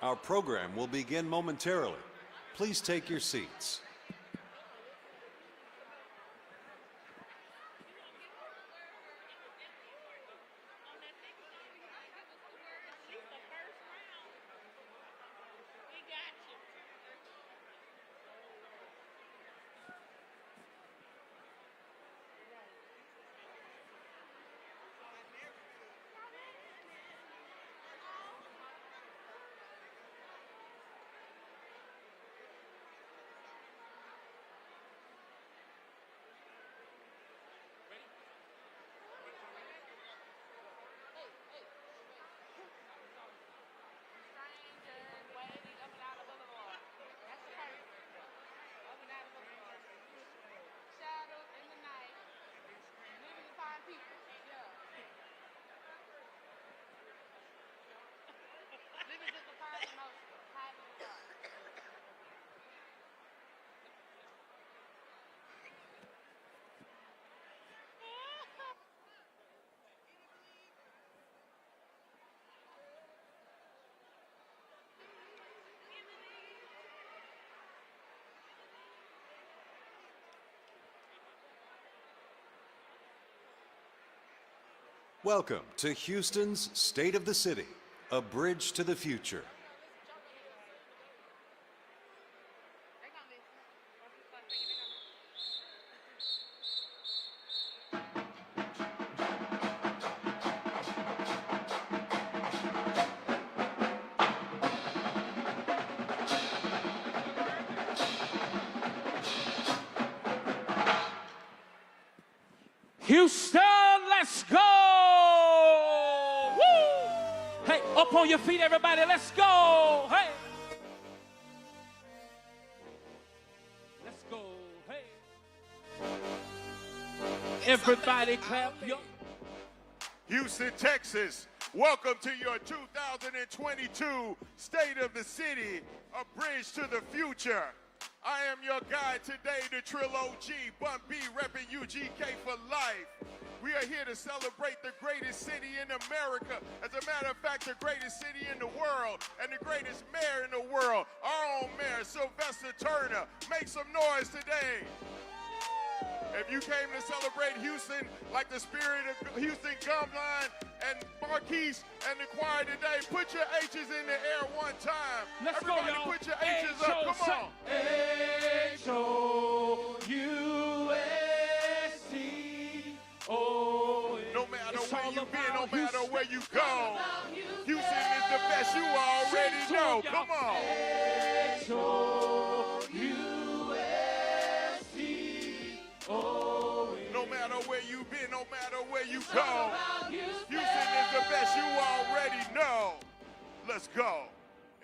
Our program will begin momentarily. Please take your seats. Welcome to Houston's State of the City, a bridge to the future. Houston, let's go! Woo! Hey, up on your feet, everybody, let's go! Hey! Let's go, hey! Everybody clap your... Houston, Texas, welcome to your 2022 State of the City, a bridge to the future. I am your guide today, the Trill OG, Bun B, repping UGK for life. We are here to celebrate the greatest city in America. As a matter of fact, the greatest city in the world and the greatest mayor in the world, our own mayor, Sylvester Turner. Make some noise today. If you came to celebrate Houston like the spirit of Houston Gumline and Marquise and the choir today, put your H's in the air one time. Let's Everybody go, y'all. Put your H's up. Come on. H-O-U-S-T-O. No matter It's where all you been, no about matter Houston. where you go, Houston is the best. You already Sing to know. 'em, y'all. Come on. H-O-U-S-T-O. No matter where you been, no matter where you go, Houston is the best. You already know. Let's go.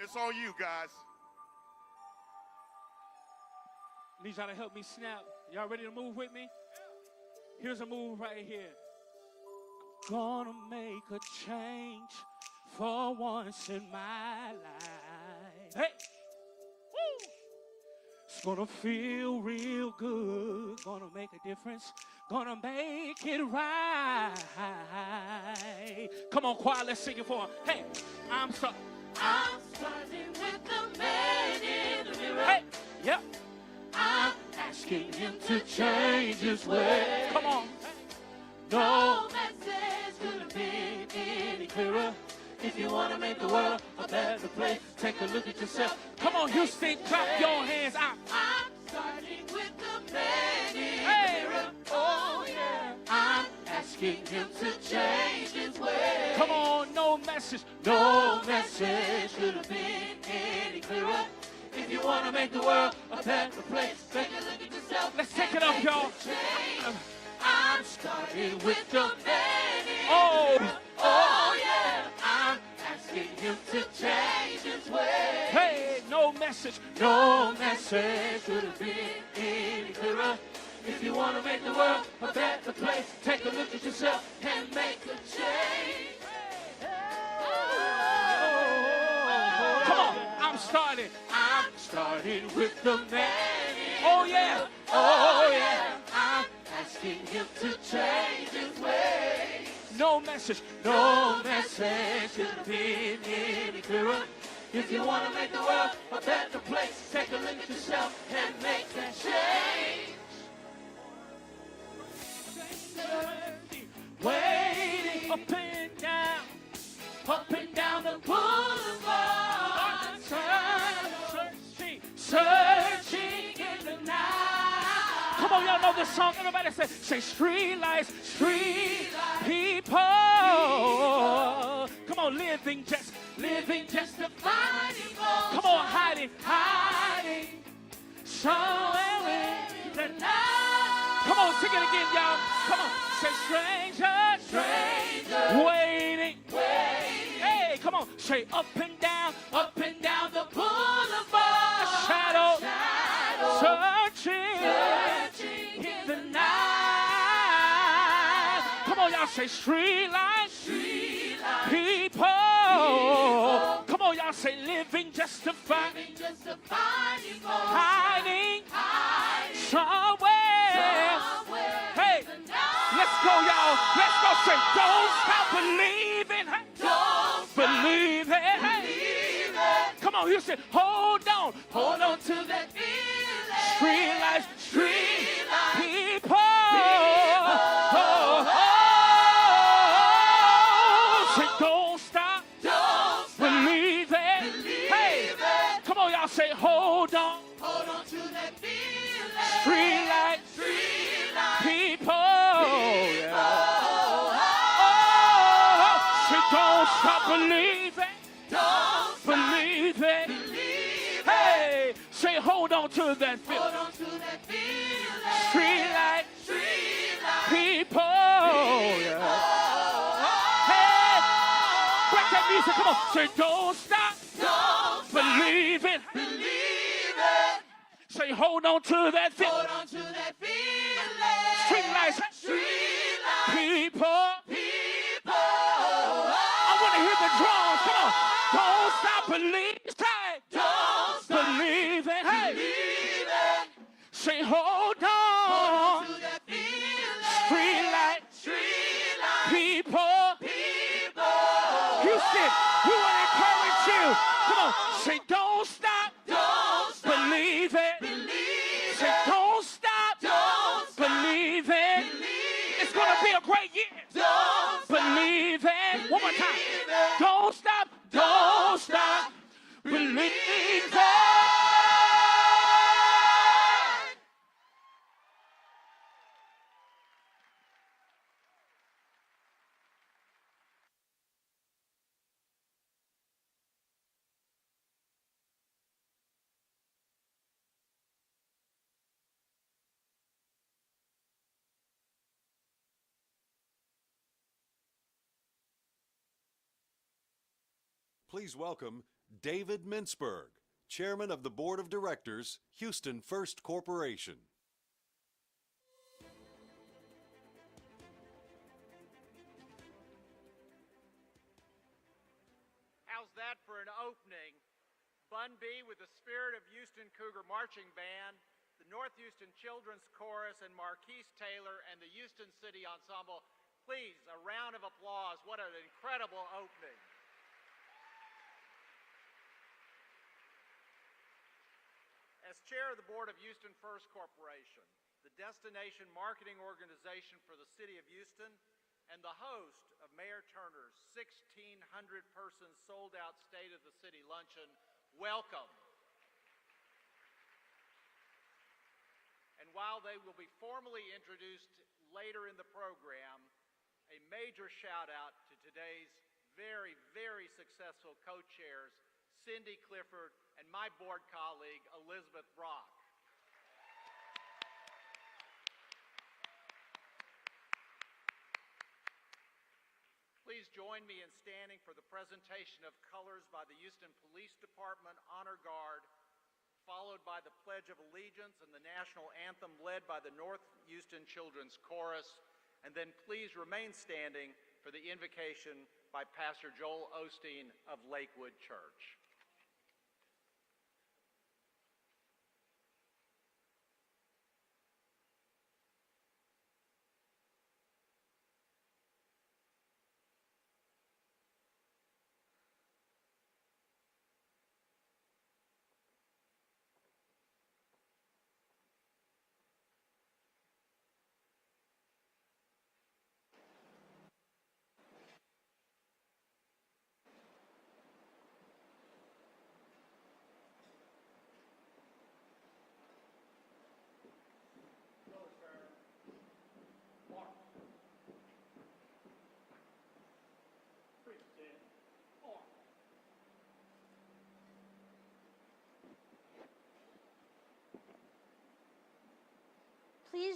It's on you, guys. Need y'all to help me snap. Y'all ready to move with me? Here's a move right here. Gonna make a change for once in my life. Hey! Woo! It's gonna feel real good. Gonna make a difference. Gonna make it right. Come on, choir, let's sing it for him. Hey! I'm starting with the man in the mirror. Hey! Yep. I'm asking him to change his way. Come on. No message could have been any clearer. If you want to make the world a better place, take a look at yourself. Come on, Houston, clap your hands out. I'm starting with the man in the mirror. Oh, yeah. I'm asking him to change his way. Come on, no message. No message could have been any clearer. If you want to make the world a better place, take a look at yourself. Let's take it up, y'all. I'm starting with the man in the mirror. Oh, yeah. I'm asking him to change his way. Hey, no message. No message could have been any clearer. If you want to make the world a better place, take a look at yourself and make a change. Come on, I'm starting with the man. Oh yeah, oh yeah. I'm asking him to change his ways. No message could have been any clearer. If you want to make the world a better place, take a look at yourself and make that change. Waiting up and down the boulevard, searching in the night. Come on, y'all know this song. Everybody say street lights, people. Come on, living just to find you. Come on, hiding somewhere in the night. Come on, sing it again, y'all. Come on, say stranger, waiting. Hey, come on, say up and down the boulevard. Shadow, searching in the night. Come on, y'all, say street lights, people. Come on, y'all, say living just to find you. Hiding somewhere. Hey, let's go, y'all. Let's go, say don't stop believing. Believe it. Come on, Houston, hold on to that feeling. Street lights, people. Say don't stop, believe it. Hey, come on, y'all, say hold on to that feeling. Street lights, people. Say don't stop believing. Believe it. Hey, say hold on to that feeling. Street light, people. Hey, break that music. Come on. Say don't stop. Believe it. Say hold on to that feeling. Street lights, people. I want to hear the drums. Come on. Don't stop believing. Don't believe it. Hey. Say hold on. Street light, people. Houston, we want to encourage you. Come on. Say don't stop. Believe it. Say don't stop. Believe it. It's going to be a great year. Believe it. One more time. Don't stop. Believe it. Please welcome David Mintzberg, Chairman of the Board of Directors, Houston First Corporation. How's that for an opening? Bun B with the Spirit of Houston Cougar Marching Band, the North Houston Children's Chorus, and Marquise Taylor and the Houston City Ensemble. Please, a round of applause. What an incredible opening. As chair of the board of Houston First Corporation, the destination marketing organization for the city of Houston, and the host of Mayor Turner's 1,600-person sold-out State of the City luncheon, welcome. And while they will be formally introduced later in the program, a major shout-out to today's very, very successful co-chairs, Cindy Clifford and my board colleague, Elizabeth Brock. Please join me in standing for the presentation of colors by the Houston Police Department Honor Guard, followed by the Pledge of Allegiance and the National Anthem led by the North Houston Children's Chorus, and then please remain standing for the invocation by Pastor Joel Osteen of Lakewood Church.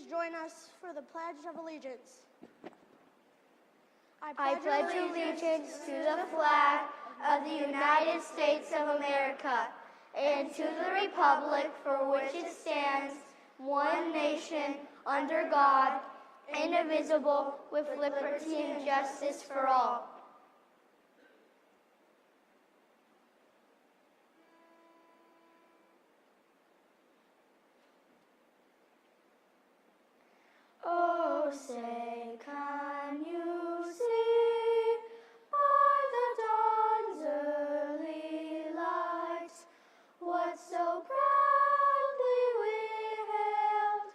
join us for the Pledge of Allegiance. I pledge allegiance to the flag of the United States of America and to the republic for which it stands, one nation, under God, indivisible, with liberty and justice for all. Oh, say, can you see by the dawn's early light what so proudly we hailed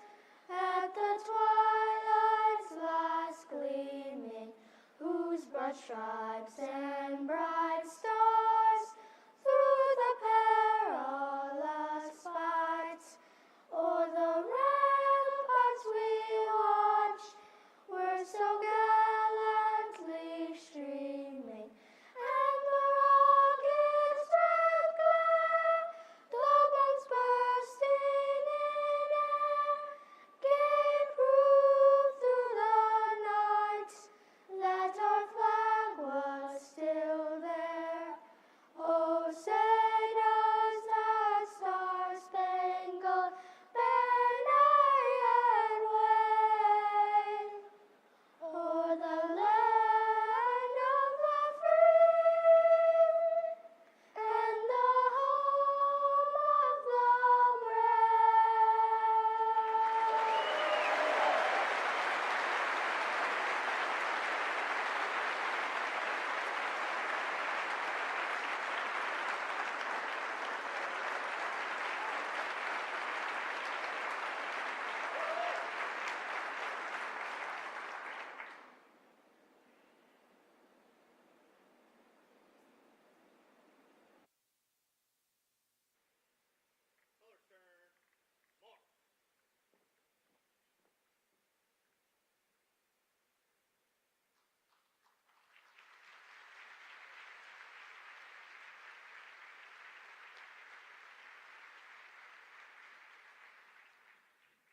at the twilight's last gleaming, whose broad stripes and bright stars through the perilous fight o'er the ramparts we watched were so gallantly streaming, and the rocket's red glare, though bombs bursting in air, gave proof through the night that our flag was still there. Oh, say does that star-spangled banner yet wave o'er the land of the free and the home of the brave?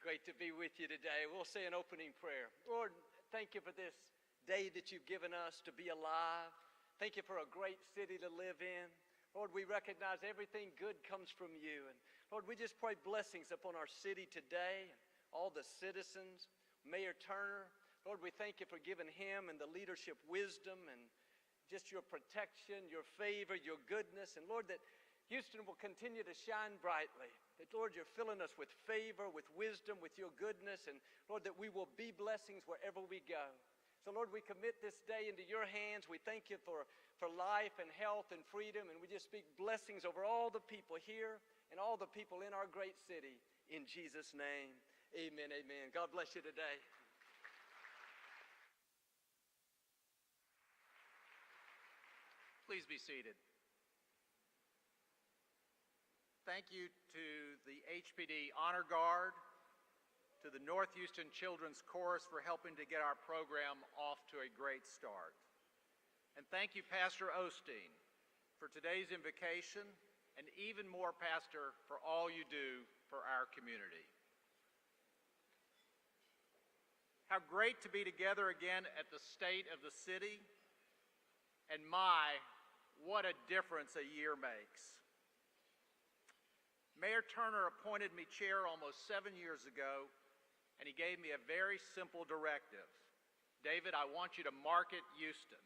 Great to be with you today. We'll say an opening prayer. Lord, thank you for this day that you've given us to be alive. Thank you for a great city to live in. Lord, we recognize everything good comes from you. And Lord, we just pray blessings upon our city today, and all the citizens. Mayor Turner, Lord, we thank you for giving him and the leadership wisdom and just your protection, your favor, your goodness. And Lord, that Houston will continue to shine brightly. That, Lord, you're filling us with favor, with wisdom, with your goodness. And, Lord, that we will be blessings wherever we go. So, Lord, we commit this day into your hands. We thank you for life and health and freedom. And we just speak blessings over all the people here and all the people in our great city. In Jesus' name, amen, amen. God bless you today. Please be seated. Thank you to the HPD Honor Guard, to the North Houston Children's Chorus for helping to get our program off to a great start. And thank you, Pastor Osteen, for today's invocation, and even more, Pastor, for all you do for our community. How great to be together again at the State of the City, and what a difference a year makes. Mayor Turner appointed me chair almost 7 years ago, and he gave me a very simple directive. David, I want you to market Houston.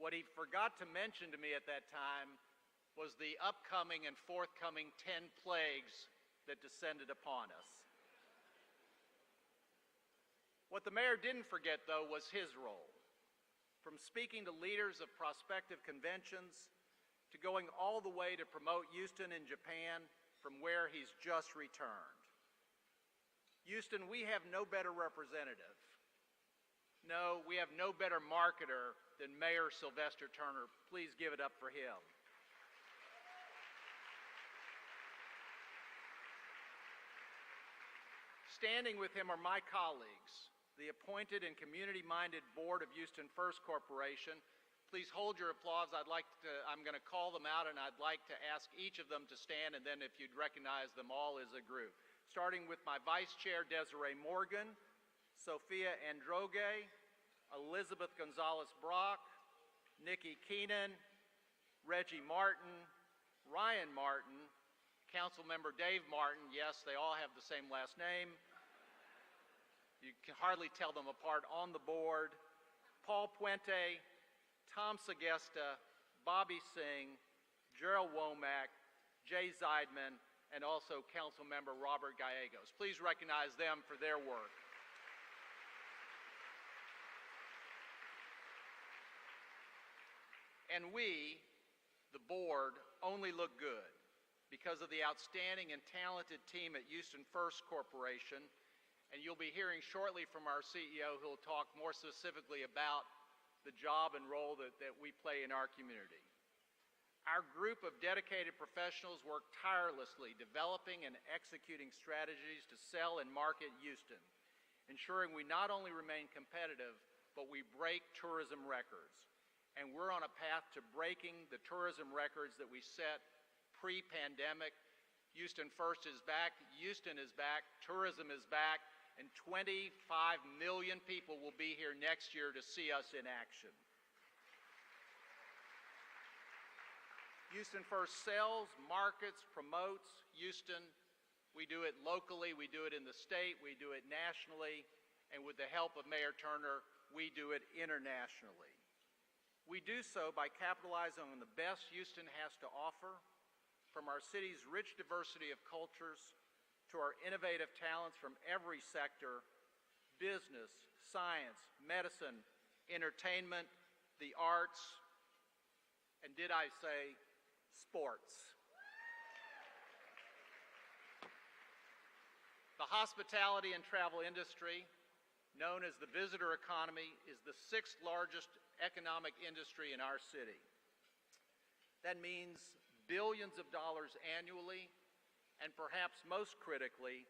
What he forgot to mention to me at that time was the upcoming and forthcoming 10 plagues that descended upon us. What the mayor didn't forget, though, was his role. From speaking to leaders of prospective conventions to going all the way to promote Houston in Japan, from where he's just returned. Houston, we have no better representative. No, we have no better marketer than Mayor Sylvester Turner. Please give it up for him. Standing with him are my colleagues, the appointed and community-minded board of Houston First Corporation. Please hold your applause. I'm going to call them out, and I'd like to ask each of them to stand, and then if you'd recognize them all as a group. starting with my Vice Chair, Desiree Morgan, Sophia Androge, Elizabeth Gonzalez-Brock, Nikki Keenan, Reggie Martin, Ryan Martin, Councilmember Dave Martin, yes, they all have the same last name. You can hardly tell them apart on the board. Paul Puente, Tom Segesta, Bobby Singh, Gerald Womack, Jay Zeidman, and also Councilmember Robert Gallegos. Please recognize them for their work. And we, the board, only look good because of the outstanding and talented team at Houston First Corporation. And you'll be hearing shortly from our CEO who will talk more specifically about the job and role that we play in our community. Our group of dedicated professionals work tirelessly developing and executing strategies to sell and market Houston, ensuring we not only remain competitive, but we break tourism records. And we're on a path to breaking the tourism records that we set pre-pandemic. Houston First is back, Houston is back, tourism is back, and 25 million people will be here next year to see us in action. Houston First sells, markets, promotes Houston. We do it locally, we do it in the state, we do it nationally, and with the help of Mayor Turner, we do it internationally. We do so by capitalizing on the best Houston has to offer, from our city's rich diversity of cultures to our innovative talents from every sector: business, science, medicine, entertainment, the arts, and did I say sports. The hospitality and travel industry, known as the visitor economy, is the 6th largest economic industry in our city. That means billions of dollars annually, and perhaps most critically,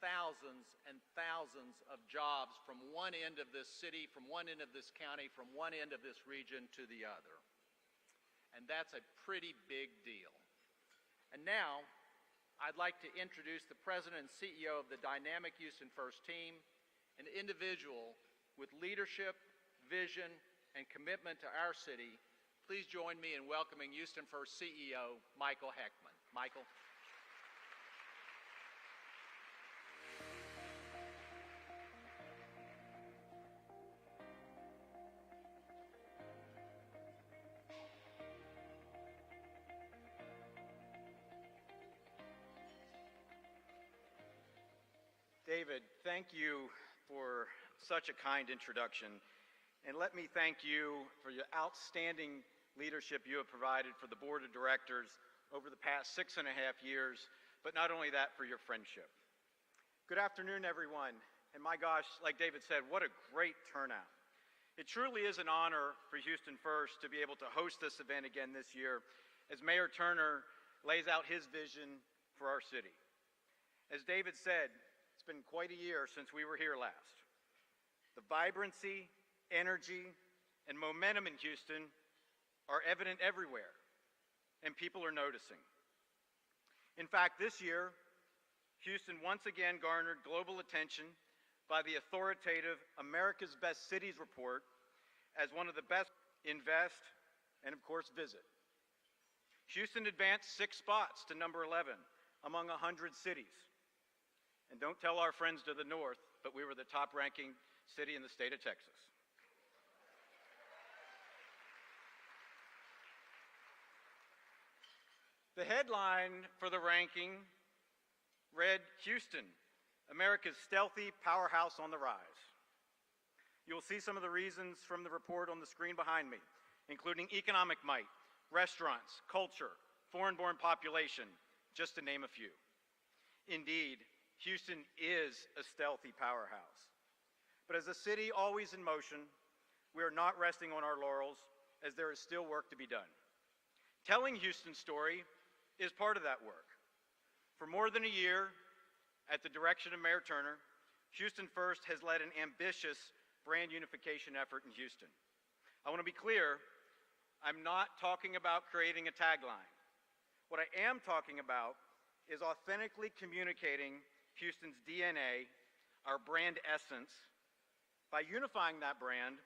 thousands and thousands of jobs from one end of this city, from one end of this county, from one end of this region to the other. And that's a pretty big deal. And now, I'd like to introduce the President and CEO of the dynamic Houston First team, an individual with leadership, vision, and commitment to our city. Please join me in welcoming Houston First CEO, Michael Heckman. Michael. David, thank you for such a kind introduction. And let me thank you for your outstanding leadership you have provided for the Board of Directors over the past 6.5 years, but not only that, for your friendship. Good afternoon, everyone. And my gosh, like David said, what a great turnout. It truly is an honor for Houston First to be able to host this event again this year as Mayor Turner lays out his vision for our city. As David said, it's been quite a year since we were here last. The vibrancy, energy, and momentum in Houston are evident everywhere, and people are noticing. In fact, this year, Houston once again garnered global attention by the authoritative America's Best Cities report as one of the best invest and, of course, visit. Houston advanced 6 spots to number 11 among 100 cities. And don't tell our friends to the north, but we were the top-ranking city in the state of Texas. The headline for the ranking read, "Houston, America's stealthy powerhouse on the rise." You'll see some of the reasons from the report on the screen behind me, including economic might, restaurants, culture, foreign-born population, just to name a few. Indeed, Houston is a stealthy powerhouse. But as a city always in motion, we are not resting on our laurels, as there is still work to be done. Telling Houston's story is part of that work. For more than a year, at the direction of Mayor Turner, Houston First has led an ambitious brand unification effort in Houston. I want to be clear, I'm not talking about creating a tagline. What I am talking about is authentically communicating Houston's DNA, our brand essence, by unifying that brand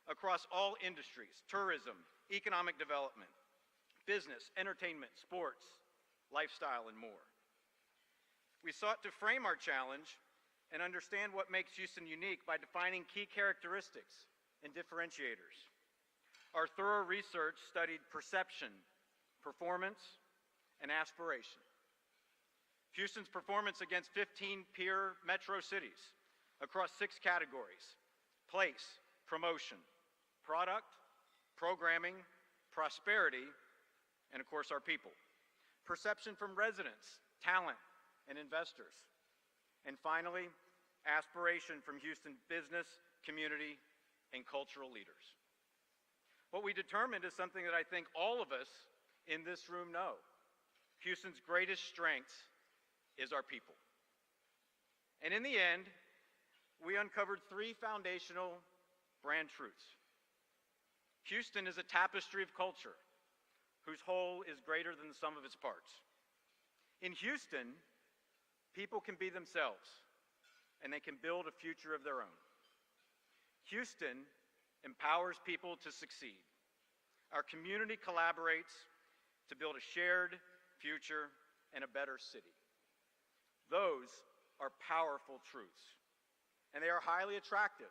across all industries: tourism, economic development, business, entertainment, sports, lifestyle, and more. We sought to frame our challenge and understand what makes Houston unique by defining key characteristics and differentiators. Our thorough research studied perception, performance, and aspiration. Houston's performance against 15 peer metro cities across 6 categories: place, promotion, product, programming, prosperity, and of course our people. Perception from residents, talent, and investors. And finally, aspiration from Houston business, community, and cultural leaders. What we determined is something that I think all of us in this room know. Houston's greatest strength is our people. And in the end, we uncovered 3 foundational brand truths. Houston is a tapestry of culture whose whole is greater than the sum of its parts. In Houston, people can be themselves, and they can build a future of their own. Houston empowers people to succeed. Our community collaborates to build a shared future and a better city. Those are powerful truths, and they are highly attractive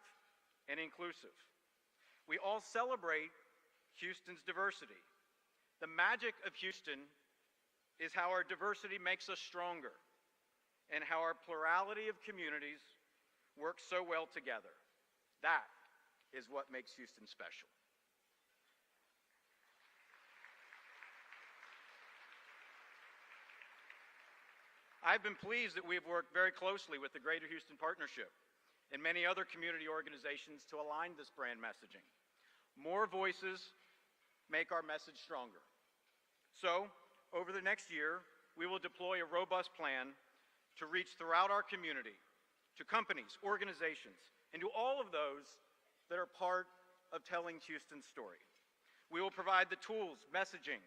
and inclusive. We all celebrate Houston's diversity. The magic of Houston is how our diversity makes us stronger and how our plurality of communities work so well together. That is what makes Houston special. I've been pleased that we have worked very closely with the Greater Houston Partnership and many other community organizations to align this brand messaging. More voices make our message stronger. So, over the next year, we will deploy a robust plan to reach throughout our community, to companies, organizations, and to all of those that are part of telling Houston's story. We will provide the tools, messaging,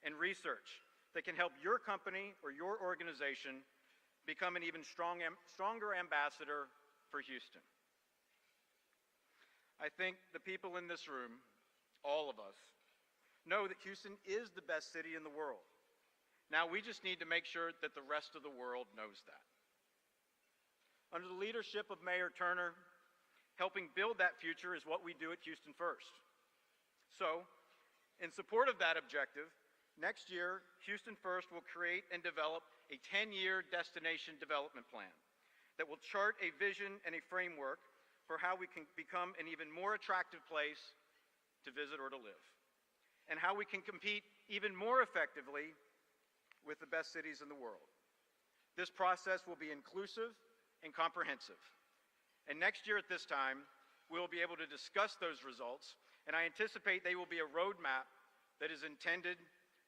and research that can help your company or your organization become an even stronger ambassador for Houston. I think the people in this room, all of us, know that Houston is the best city in the world. Now we just need to make sure that the rest of the world knows that. Under the leadership of Mayor Turner, helping build that future is what we do at Houston First. So, in support of that objective, next year, Houston First will create and develop a 10-year destination development plan that will chart a vision and a framework for how we can become an even more attractive place to visit or to live, and how we can compete even more effectively with the best cities in the world. This process will be inclusive and comprehensive. And next year at this time, we will be able to discuss those results, and I anticipate they will be a roadmap that is intended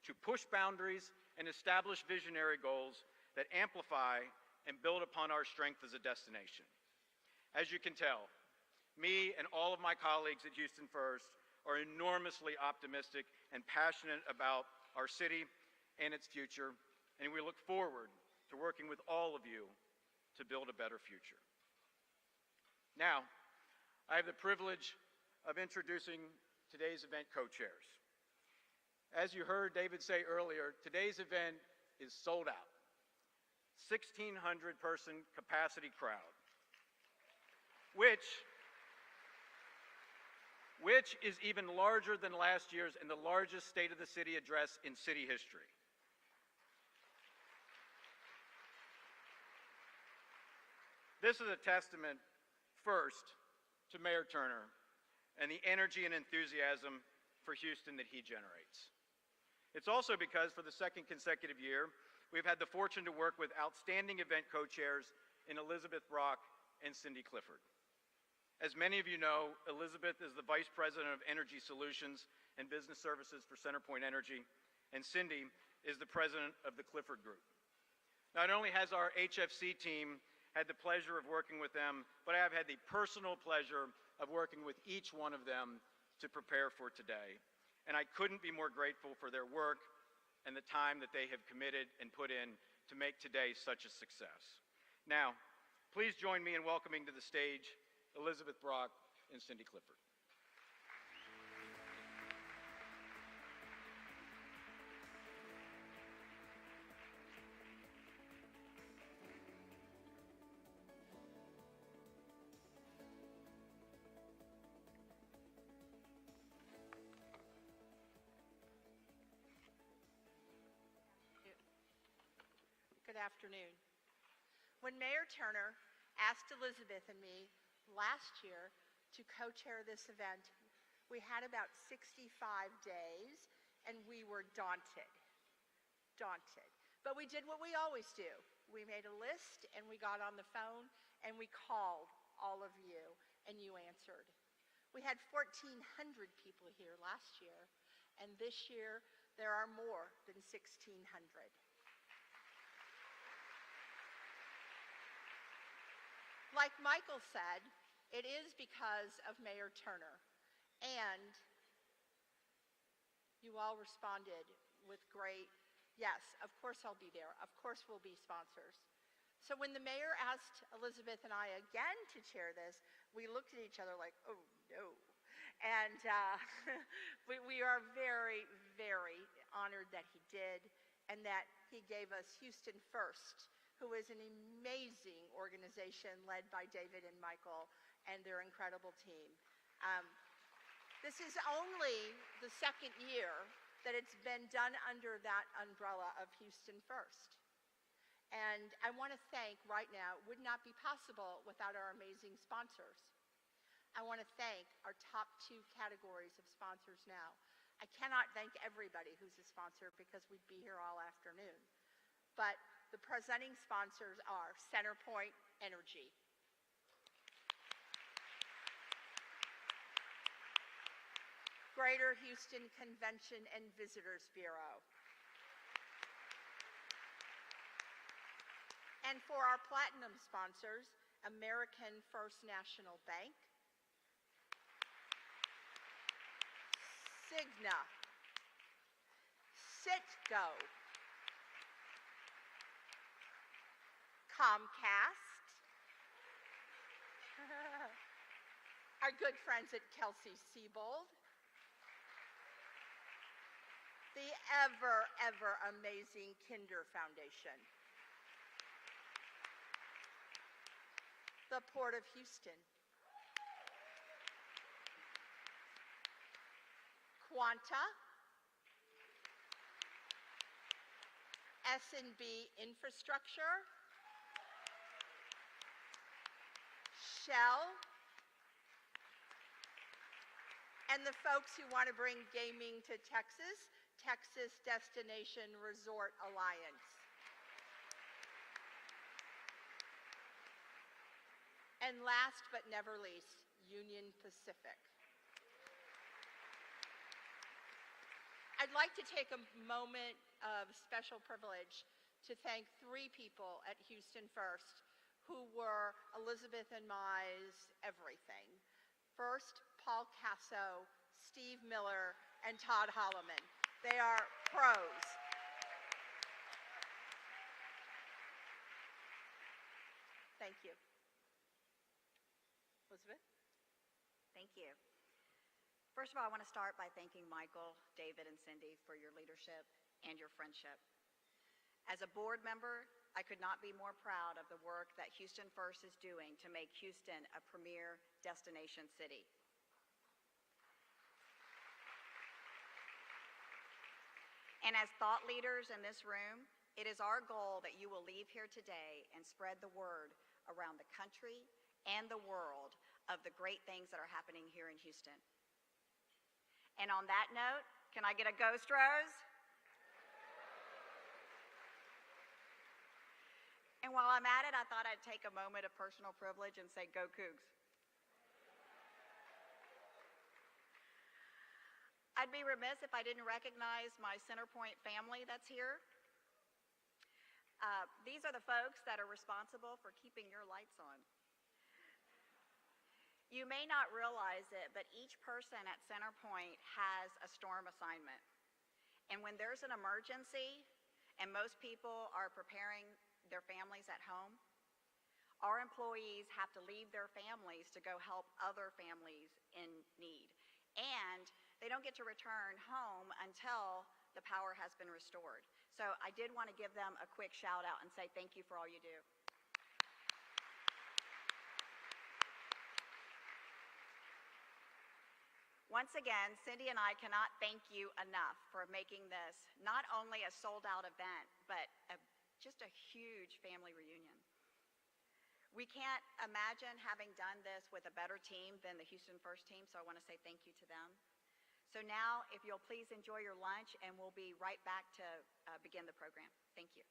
to push boundaries and establish visionary goals that amplify and build upon our strength as a destination. As you can tell, me and all of my colleagues at Houston First are enormously optimistic and passionate about our city and its future, and we look forward to working with all of you to build a better future. Now, I have the privilege of introducing today's event co-chairs. As you heard David say earlier, today's event is sold out. 1,600 person capacity crowd, which is even larger than last year's and the largest State of the City address in city history. This is a testament, first, to Mayor Turner and the energy and enthusiasm for Houston that he generates. It's also because for the second consecutive year, we've had the fortune to work with outstanding event co-chairs in Elizabeth Brock and Cindy Clifford. As many of you know, Elizabeth is the Vice President of Energy Solutions and Business Services for CenterPoint Energy, and Cindy is the President of the Clifford Group. Not only has our HFC team had the pleasure of working with them, but I have had the personal pleasure of working with each one of them to prepare for today. And I couldn't be more grateful for their work and the time that they have committed and put in to make today such a success. Now, please join me in welcoming to the stage Elizabeth Brock and Cindy Clifford. Good afternoon. When Mayor Turner asked Elizabeth and me last year to co-chair this event, we had about 65 days and we were daunted. But we did what we always do. We made a list and we got on the phone and we called all of you and you answered. We had 1,400 people here last year, and this year there are more than 1,600. Like Michael said, it is because of Mayor Turner, and you all responded with great, yes, of course I'll be there, of course we'll be sponsors. So when the mayor asked Elizabeth and I again to chair this, we looked at each other like, oh no. And we are very, very honored that he did, and that he gave us Houston First, who is an amazing organization led by David and Michael and their incredible team. This is only the second year that it's been done under that umbrella of Houston First. And I want to thank right now, it would not be possible without our amazing sponsors. I want to thank our top 2 categories of sponsors now. I cannot thank everybody who's a sponsor because we'd be here all afternoon. But the presenting sponsors are CenterPoint Energy, Greater Houston Convention and Visitors Bureau, and for our platinum sponsors, American First National Bank, Cigna, Citgo, Comcast, our good friends at Kelsey-Seybold, the ever amazing Kinder Foundation, the Port of Houston, Quanta, S&B Infrastructure, Shell, and the folks who want to bring gaming to Texas, Texas Destination Resort Alliance. And last but never least, Union Pacific. I'd like to take a moment of special privilege to thank 3 people at Houston First who were Elizabeth and my's everything. First, Paul Casso, Steve Miller, and Todd Holloman. They are pros. Thank you. Elizabeth? Thank you. First of all, I want to start by thanking Michael, David, and Cindy for your leadership and your friendship. As a board member, I could not be more proud of the work that Houston First is doing to make Houston a premier destination city. And as thought leaders in this room, it is our goal that you will leave here today and spread the word around the country and the world of the great things that are happening here in Houston. And on that note, can I get a Ghost Rose? And while I'm at it, I thought I'd take a moment of personal privilege and say, go Cougs. I'd be remiss if I didn't recognize my CenterPoint family that's here. These are the folks that are responsible for keeping your lights on. You may not realize it, but each person at CenterPoint has a storm assignment. And when there's an emergency, and most people are preparing their families at home, Our employees have to leave their families to go help other families in need. And they don't get to return home until the power has been restored. So I did want to give them a quick shout out and say thank you for all you do. Once again, Cindy and I cannot thank you enough for making this not only a sold-out event, but just a huge family reunion. We can't imagine having done this with a better team than the Houston First team, so I want to say thank you to them. So now, if you'll please enjoy your lunch, and we'll be right back to begin the program. Thank you.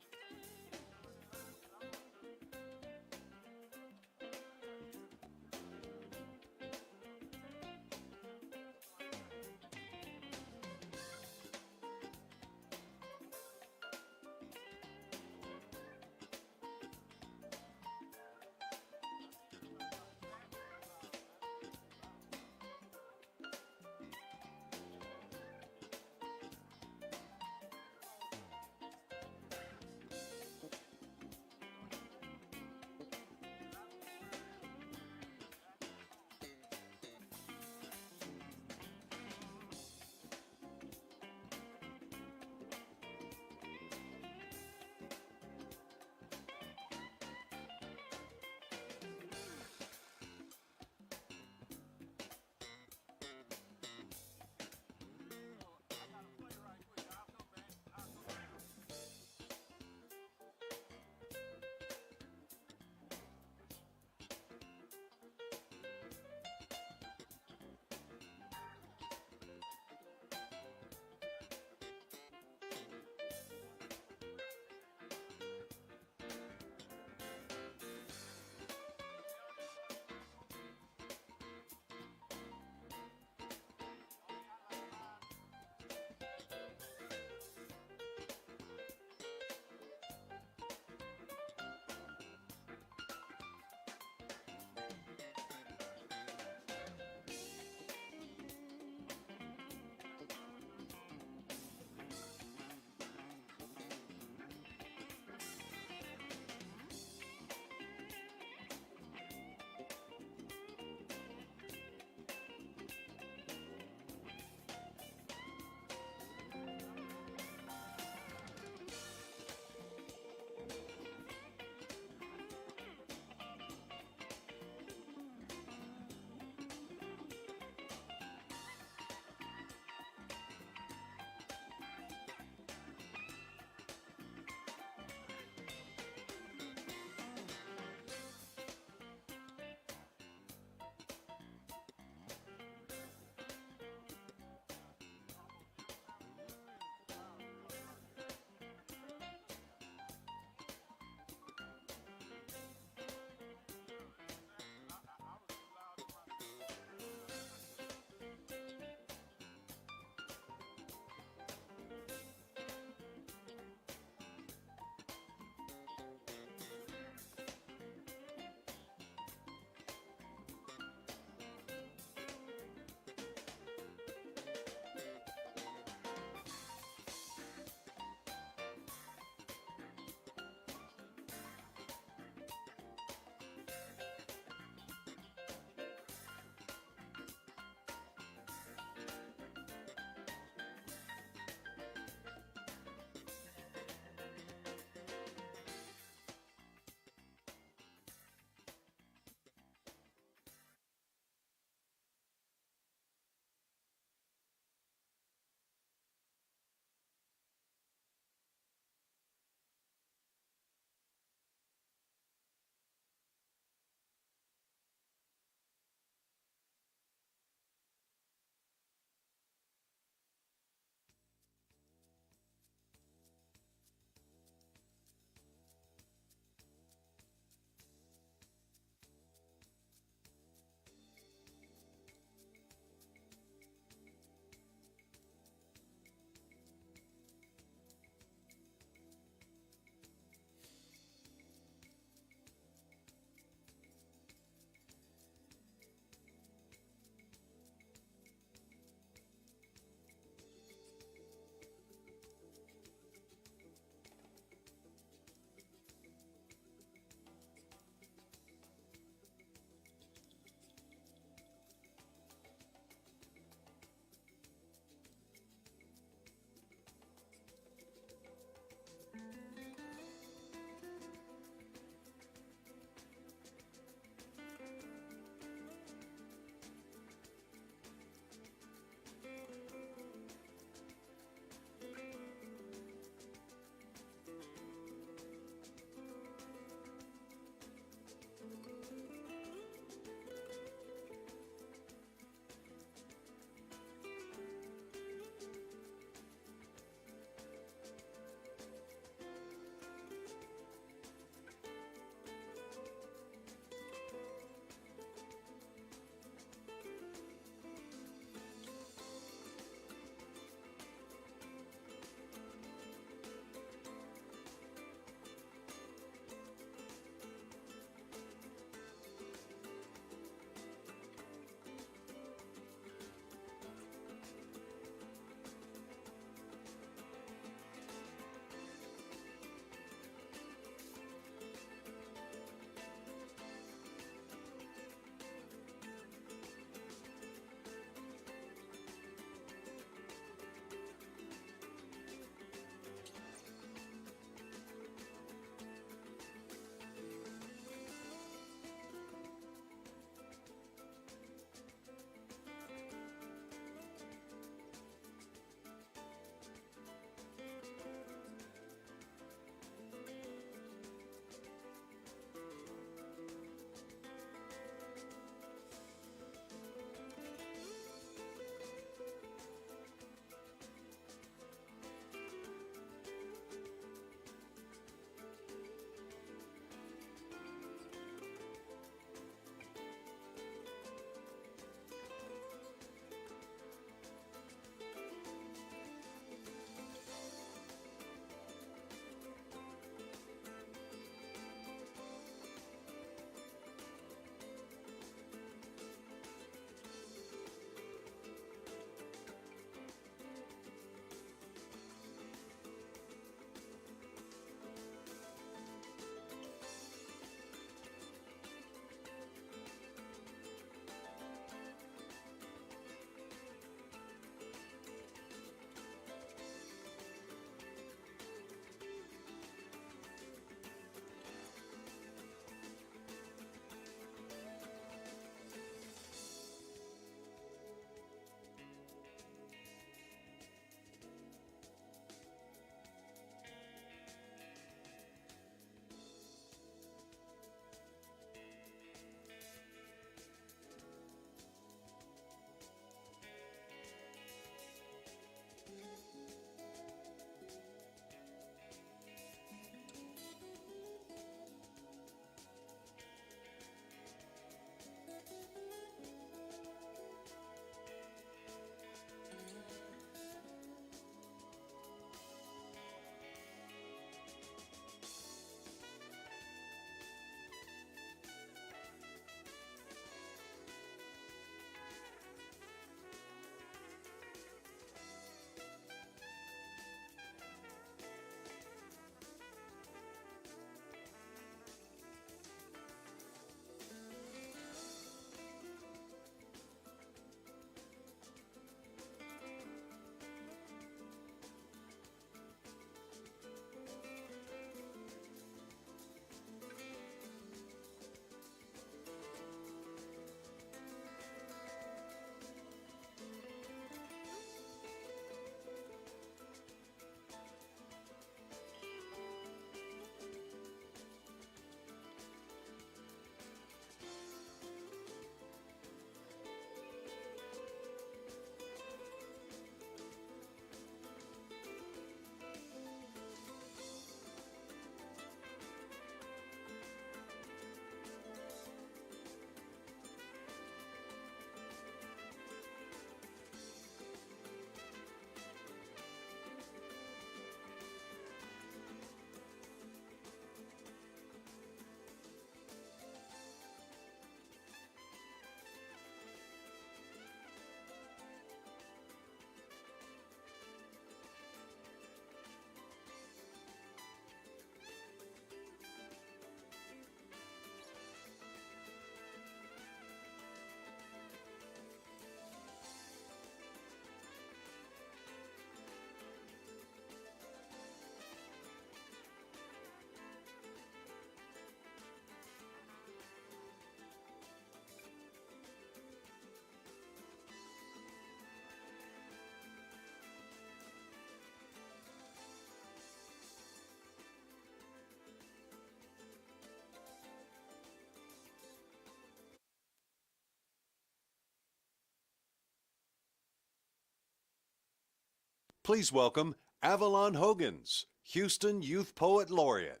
Please welcome Avalon Hogans, Houston Youth Poet Laureate.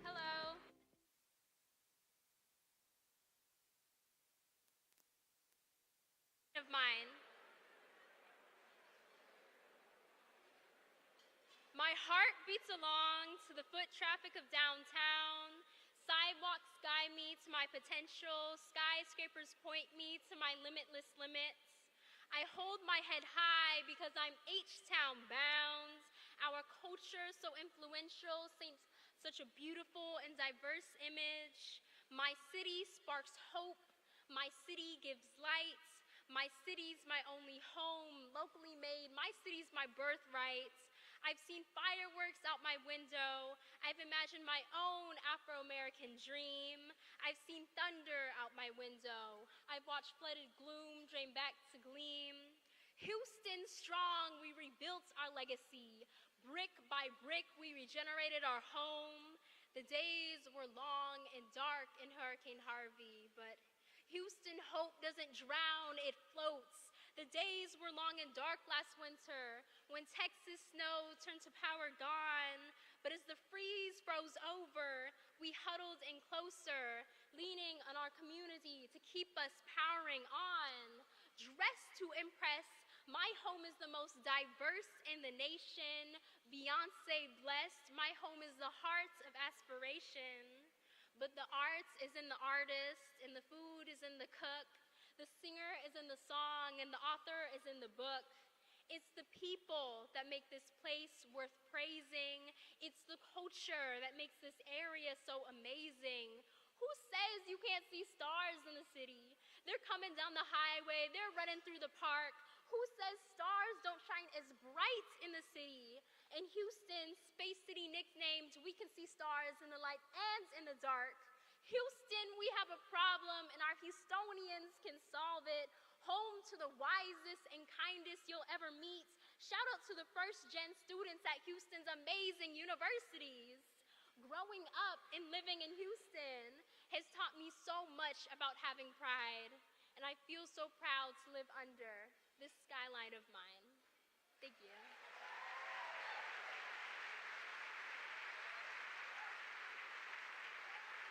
Hello. Of mine. My heart beats along to the foot traffic of downtown. Sidewalks guide me to my potential. Skyscrapers point me to my limitless limits. I hold my head high because I'm H-Town bound. Our culture so influential, such a beautiful and diverse image. My city sparks hope. My city gives light. My city's my only home, locally made. My city's my birthright. I've seen fireworks out my window. I've imagined my own Afro-American dream. I've seen thunder out my window. I've watched flooded gloom drain back to gleam. Houston strong, we rebuilt our legacy. Brick by brick, we regenerated our home. The days were long and dark in Hurricane Harvey, but Houston hope doesn't drown, it floats. The days were long and dark last winter when Texas snow turned to power gone. But as the freeze froze over, we huddled in closer, leaning on our community to keep us powering on. Dressed to impress, my home is the most diverse in the nation. Beyonce blessed, my home is the heart of aspiration. But the arts is in the artist, and the food is in the cook. The singer is in the song, and the author is in the book. It's the people that make this place worth praising. It's the culture that makes this area so amazing. Who says you can't see stars in the city? They're coming down the highway, they're running through the park. Who says stars don't shine as bright in the city? In Houston, Space City nicknamed, we can see stars in the light and in the dark. Houston, we have a problem and our Houstonians can solve it. Home to the wisest and kindest you'll ever meet. Shout out to the first-gen students at Houston's amazing universities. Growing up and living in Houston has taught me so much about having pride, and I feel so proud to live under this skyline of mine. Thank you.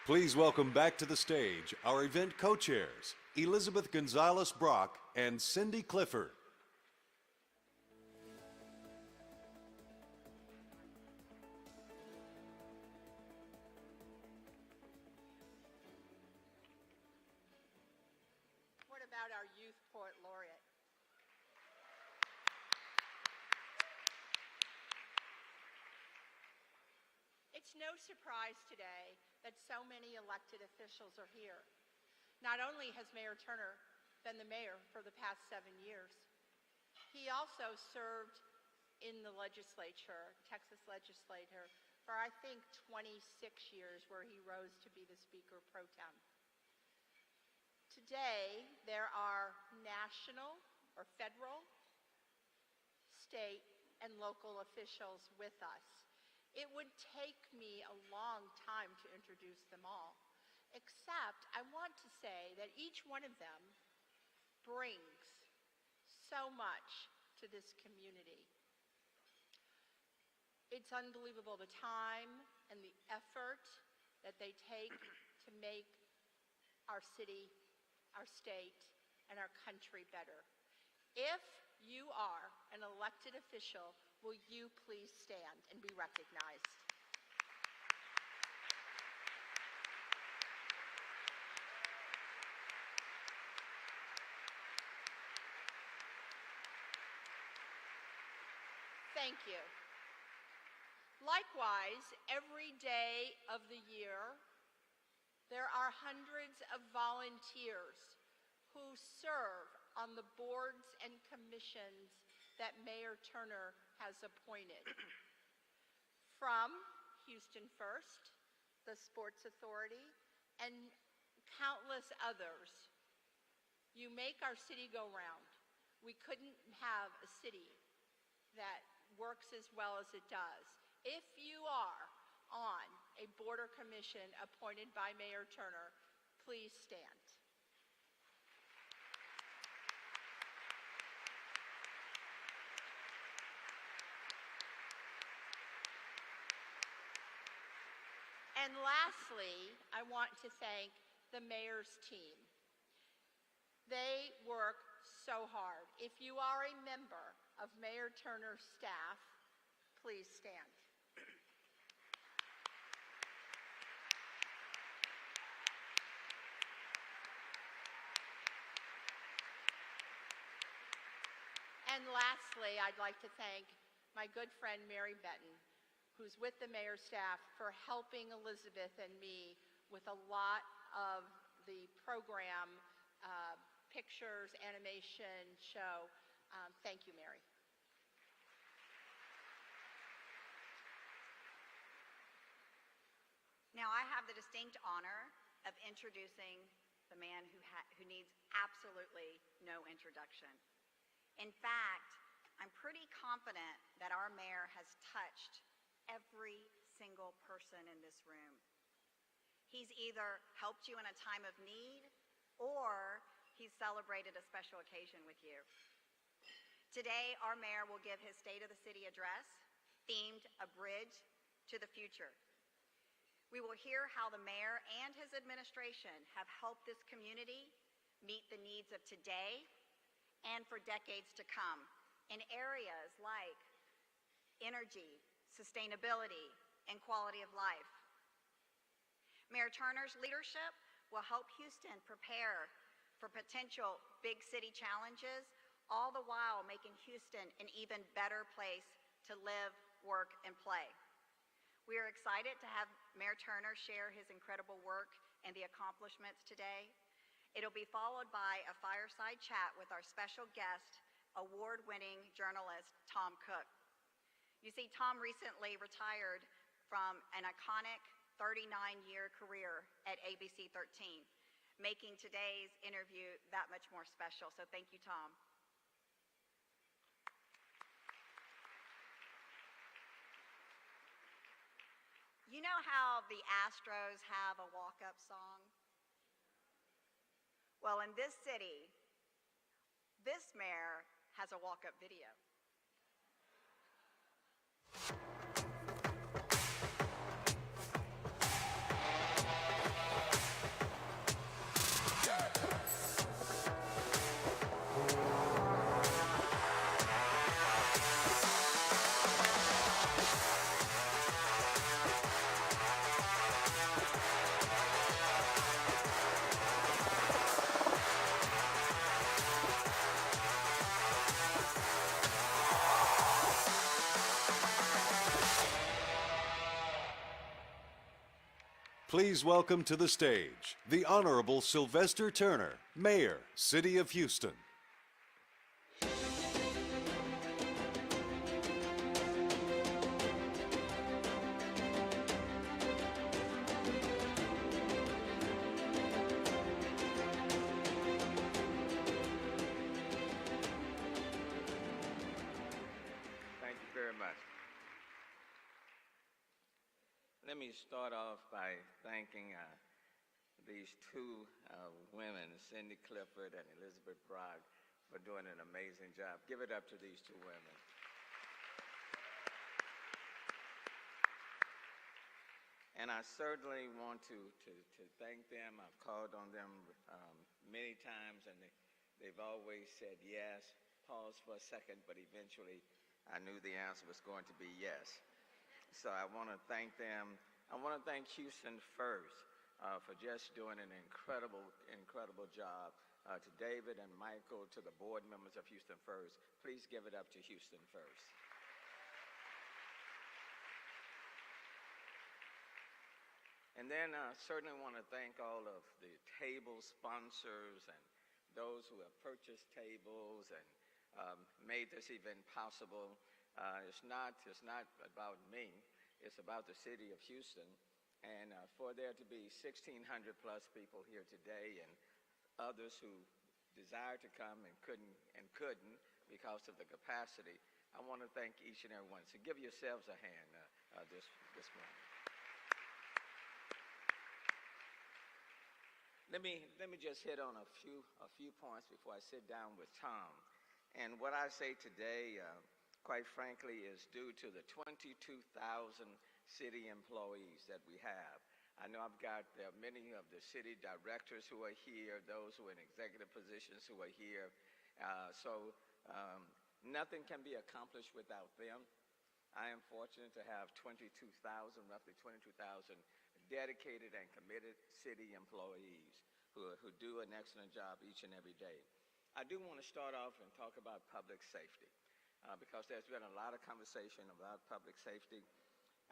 Please welcome back to the stage our event co-chairs, Elizabeth Gonzalez Brock and Cindy Clifford. What about our Youth Poet Laureate? It's no surprise today that so many elected officials are here. Not only has Mayor Turner been the mayor for the past 7 years, he also served in the legislature, Texas legislature, for I think 26 years, where he rose to be the Speaker pro tem. Today, there are national or federal, state, and local officials with us. It would take me a long time to introduce them all, except I want to say that each one of them brings so much to this community. It's unbelievable the time and the effort that they take to make our city, our state, and our country better. If you are an elected official, will you please stand and be recognized? Thank you. Likewise, every day of the year, there are hundreds of volunteers who serve on the boards and commissions that Mayor Turner has appointed. From Houston First, the Sports Authority, and countless others. You make our city go round. We couldn't have a city that works as well as it does. If you are on a board or commission appointed by Mayor Turner, please stand. And lastly, I want to thank the mayor's team. They work so hard. If you are a member of Mayor Turner's staff, please stand. And lastly, I'd like to thank my good friend Mary Benton, who's with the mayor's staff, for helping Elizabeth and me with a lot of the program, pictures, animation, show. Thank you, Mary. Now I have the distinct honor of introducing the man who needs absolutely no introduction. In fact, I'm pretty confident that our mayor has touched every single person in this room. He's either helped you in a time of need or he's celebrated a special occasion with you. Today, our mayor will give his State of the City address themed A Bridge to the Future. We will hear how the mayor and his administration have helped this community meet the needs of today and for decades to come in areas like energy, sustainability, and quality of life. Mayor Turner's leadership will help Houston prepare for potential big city challenges, all the while making Houston an even better place to live, work, and play. We are excited to have Mayor Turner share his incredible work and the accomplishments today. It'll be followed by a fireside chat with our special guest, award-winning journalist Tom Cook. You see, Tom recently retired from an iconic 39-year career at ABC 13, making today's interview that much more special. So thank you, Tom. You know how the Astros have a walk-up song? Well, in this city, this mayor has a walk-up video. Please welcome to the stage the Honorable Sylvester Turner, Mayor, City of Houston. Thank you very much. Let me start off by thanking these two women, Cindy Clifford and Elizabeth Bragg, for doing an amazing job. Give it up to these two women. And I certainly want to thank them. I've called on them many times, and they've always said yes. Paused for a second, but eventually I knew the answer was going to be yes. So I want to thank them. I want to thank Houston First for just doing an incredible job. To David and Michael, to the board members of Houston First, please give it up to Houston First. And then I certainly want to thank all of the table sponsors and those who have purchased tables and made this event possible. It's not about me. It's about the city of Houston. And for there to be 1,600 plus people here today and others who desired to come and couldn't because of the capacity, I want to thank each and every one. So give yourselves a hand this morning. Let me just hit on a few points before I sit down with Tom. And what I say today, quite frankly, is due to the 22,000 city employees that we have. I know I've got many of the city directors who are here, those who are in executive positions who are here. Nothing can be accomplished without them. I am fortunate to have roughly 22,000 dedicated and committed city employees who do an excellent job each and every day. I do want to start off and talk about public safety because there's been a lot of conversation about public safety.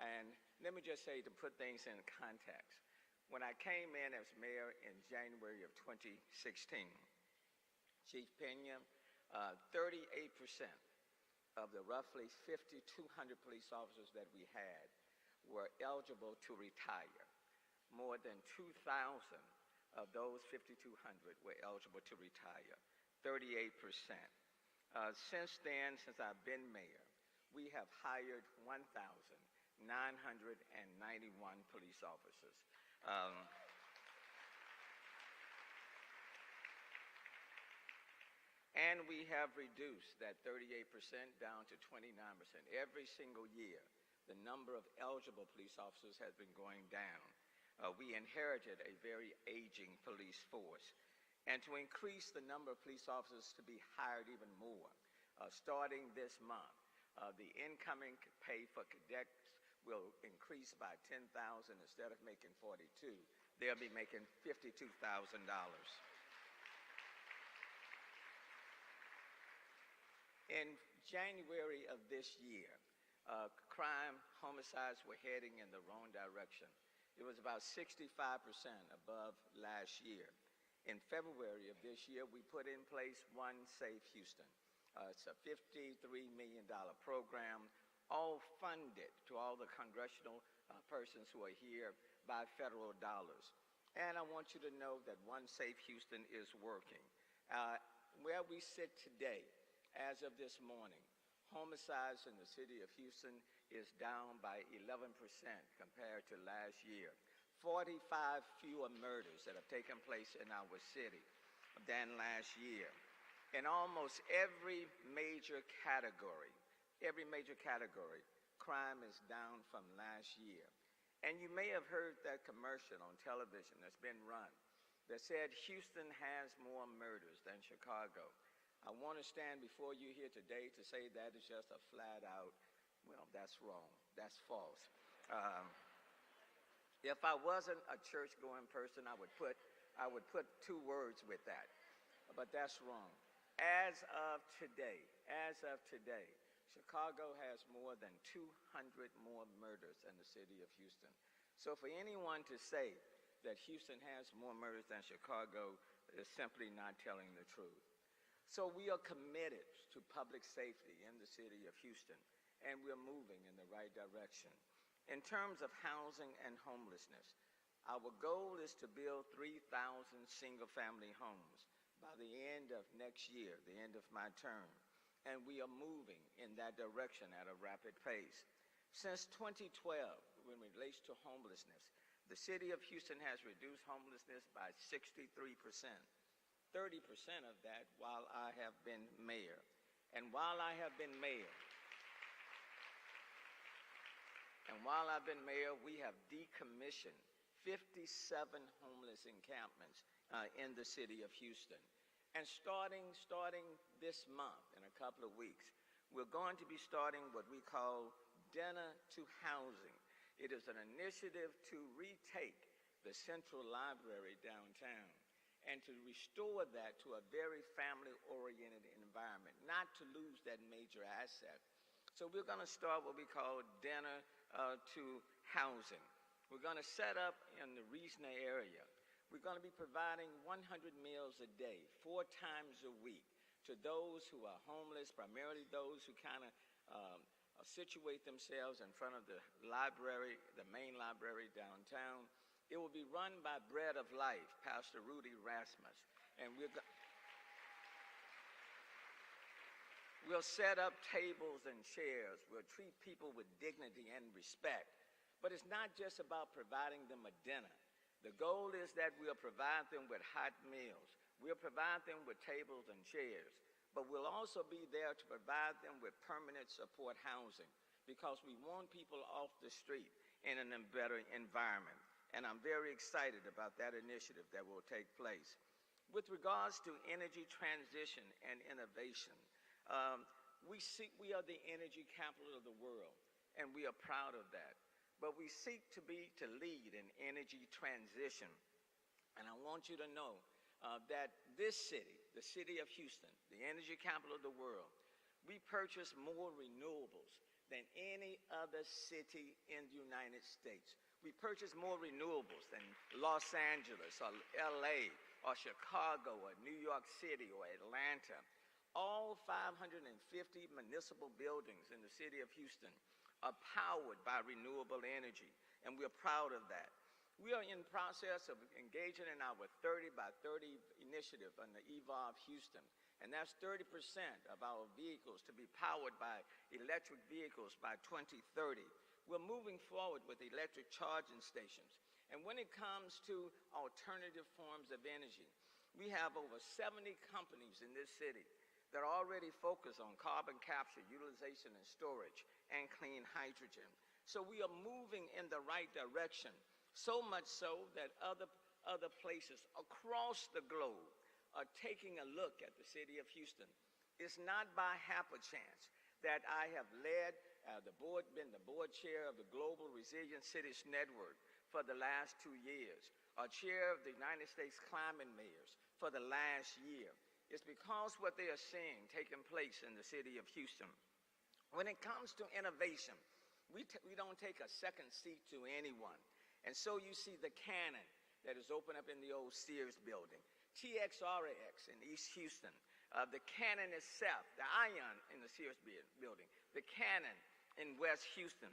And let me just say, to put things in context, when I came in as mayor in January of 2016, Chief Pena, 38% of the roughly 5,200 police officers that we had were eligible to retire. More than 2,000 of those 5,200 were eligible to retire, 38%. Since then, since I've been mayor, we have hired 1,991 police officers. And we have reduced that 38% down to 29%. Every single year, the number of eligible police officers has been going down. We inherited a very aging police force. And to increase the number of police officers to be hired even more, starting this month, the incoming pay for cadets will increase by $10,000. Instead of making $42,000, they'll be making $52,000. In January of this year, crime, homicides were heading in the wrong direction. It was about 65% above last year. In February of this year, we put in place One Safe Houston. It's a $53 million program, all funded to all the congressional persons who are here by federal dollars. And I want you to know that One Safe Houston is working. Where we sit today, as of this morning, homicides in the city of Houston is down by 11% compared to last year. 45 fewer murders that have taken place in our city than last year. In almost every major category, crime is down from last year. And you may have heard that commercial on television that's been run that said Houston has more murders than Chicago. I want to stand before you here today to say that is just a flat out, well, that's wrong. That's false. If I wasn't a church-going person, I would put 2 words with that. But that's wrong. As of today, Chicago has more than 200 more murders than the city of Houston. So for anyone to say that Houston has more murders than Chicago is simply not telling the truth. So we are committed to public safety in the city of Houston, and we're moving in the right direction. In terms of housing and homelessness, our goal is to build 3,000 single-family homes by the end of next year, the end of my term, and we are moving in that direction at a rapid pace. Since 2012, when it relates to homelessness, the city of Houston has reduced homelessness by 63%. 30% of that while I have been mayor. And while I've been mayor, we have decommissioned 57 homeless encampments in the city of Houston. And starting this month, in a couple of weeks, we're going to be starting what we call Dinner to Housing. It is an initiative to retake the Central Library downtown and to restore that to a very family-oriented environment, not to lose that major asset. So we're going to start what we call Dinner to Housing. We're going to set up in the Reasoner area. We're going to be providing 100 meals a day, 4 times a week, to those who are homeless, primarily those who kind of situate themselves in front of the library, the main library downtown. It will be run by Bread of Life, Pastor Rudy Rasmus, and we'll set up tables and chairs. We'll treat people with dignity and respect. But it's not just about providing them a dinner. The goal is that we'll provide them with hot meals. We'll provide them with tables and chairs. But we'll also be there to provide them with permanent support housing because we want people off the street in a better environment. and I'm very excited about that initiative that will take place. With regards to energy transition and innovation, we are the energy capital of the world, and we are proud of that. But we seek to lead in energy transition. And I want you to know that this city, the city of Houston, the energy capital of the world, we purchase more renewables than any other city in the United States. We purchase more renewables than Los Angeles or LA or Chicago or New York City or Atlanta. All 550 municipal buildings in the city of Houston are powered by renewable energy, and we're proud of that. We are in process of engaging in our 30 by 30 initiative on the Evolve Houston, and that's 30% of our vehicles to be powered by electric vehicles by 2030. We're moving forward with electric charging stations. And when it comes to alternative forms of energy, we have over 70 companies in this city that already focus on carbon capture, utilization, and storage, and clean hydrogen. So we are moving in the right direction, so much so that other places across the globe are taking a look at the city of Houston. It's not by happenstance that I have led been the board chair of the Global Resilient Cities Network for the last 2 years, or chair of the United States Climate Mayors for the last year. It's because what they are seeing taking place in the city of Houston. When it comes to innovation, we don't take a second seat to anyone. And so you see the Cannon that is open up in the old Sears building, TXRX in East Houston, the Cannon itself, the Ion in the Sears building, the Cannon in West Houston.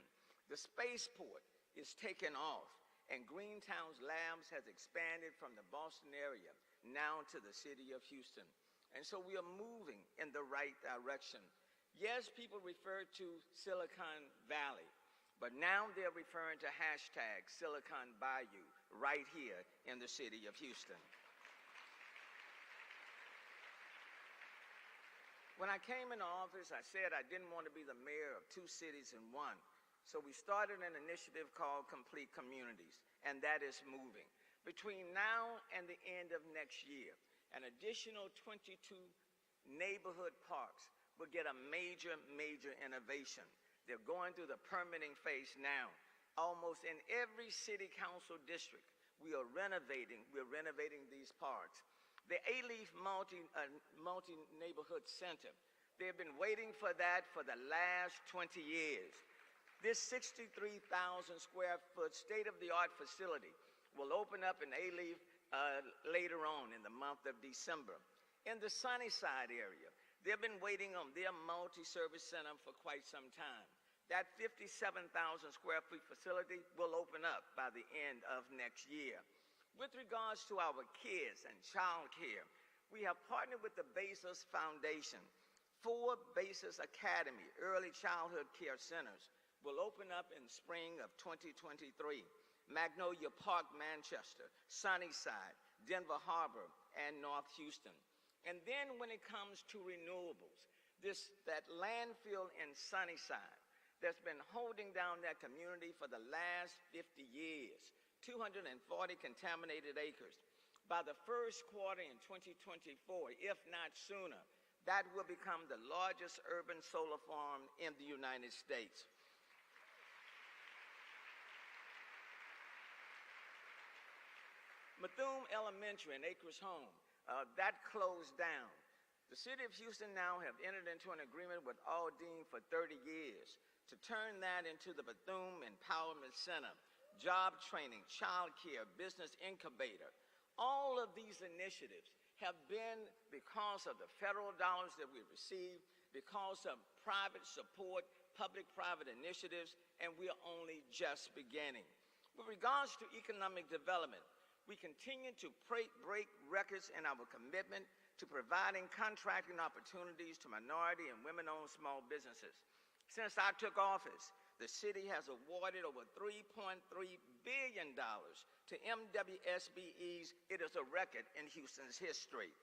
The spaceport is taking off, and Greentown's Labs has expanded from the Boston area now to the city of Houston. And so we are moving in the right direction. Yes, people refer to Silicon Valley, but now they're referring to hashtag Silicon Bayou right here in the city of Houston. When I came into office, I said I didn't want to be the mayor of two cities in one. So we started an initiative called Complete Communities, and that is moving. Between now and the end of next year, an additional 22 neighborhood parks will get a major innovation. They're going through the permitting phase now. Almost in every city council district, we're renovating these parks. The A-Leaf multi-neighborhood center, they've been waiting for that for the last 20 years. This 63,000 square foot state-of-the-art facility will open up in A-Leaf later on in the month of December. In the Sunnyside area, they've been waiting on their multi-service center for quite some time. That 57,000 square foot facility will open up by the end of next year. With regards to our kids and child care, we have partnered with the Bezos Foundation. 4 Bezos Academy early childhood care centers will open up in spring of 2023. Magnolia Park, Manchester, Sunnyside, Denver Harbor, and North Houston. And then when it comes to renewables, that landfill in Sunnyside that's been holding down that community for the last 50 years, 240 contaminated acres. By the first quarter in 2024, if not sooner, that will become the largest urban solar farm in the United States. Bethune Elementary in Acres Home, that closed down. The city of Houston now have entered into an agreement with Aldine for 30 years to turn that into the Bethune Empowerment Center, job training, child care, business incubator. All of these initiatives have been because of the federal dollars that we receive, because of private support, public-private initiatives, and we are only just beginning. With regards to economic development, we continue to break records in our commitment to providing contracting opportunities to minority and women-owned small businesses. Since I took office, the city has awarded over $3.3 billion to MWSBEs. It is a record in Houston's history.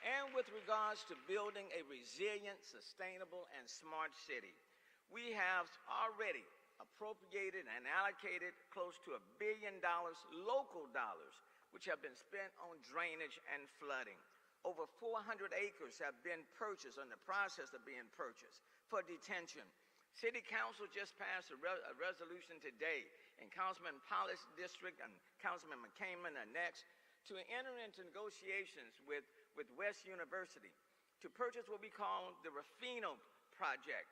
And with regards to building a resilient, sustainable, and smart city, we have already appropriated and allocated close to $1 billion local dollars, which have been spent on drainage and flooding. Over 400 acres have been purchased, or in the process of being purchased, for detention. City Council just passed a resolution today, and Councilman Pollis District and Councilman McCaman are next, to enter into negotiations with West University to purchase what we call the Rafino project.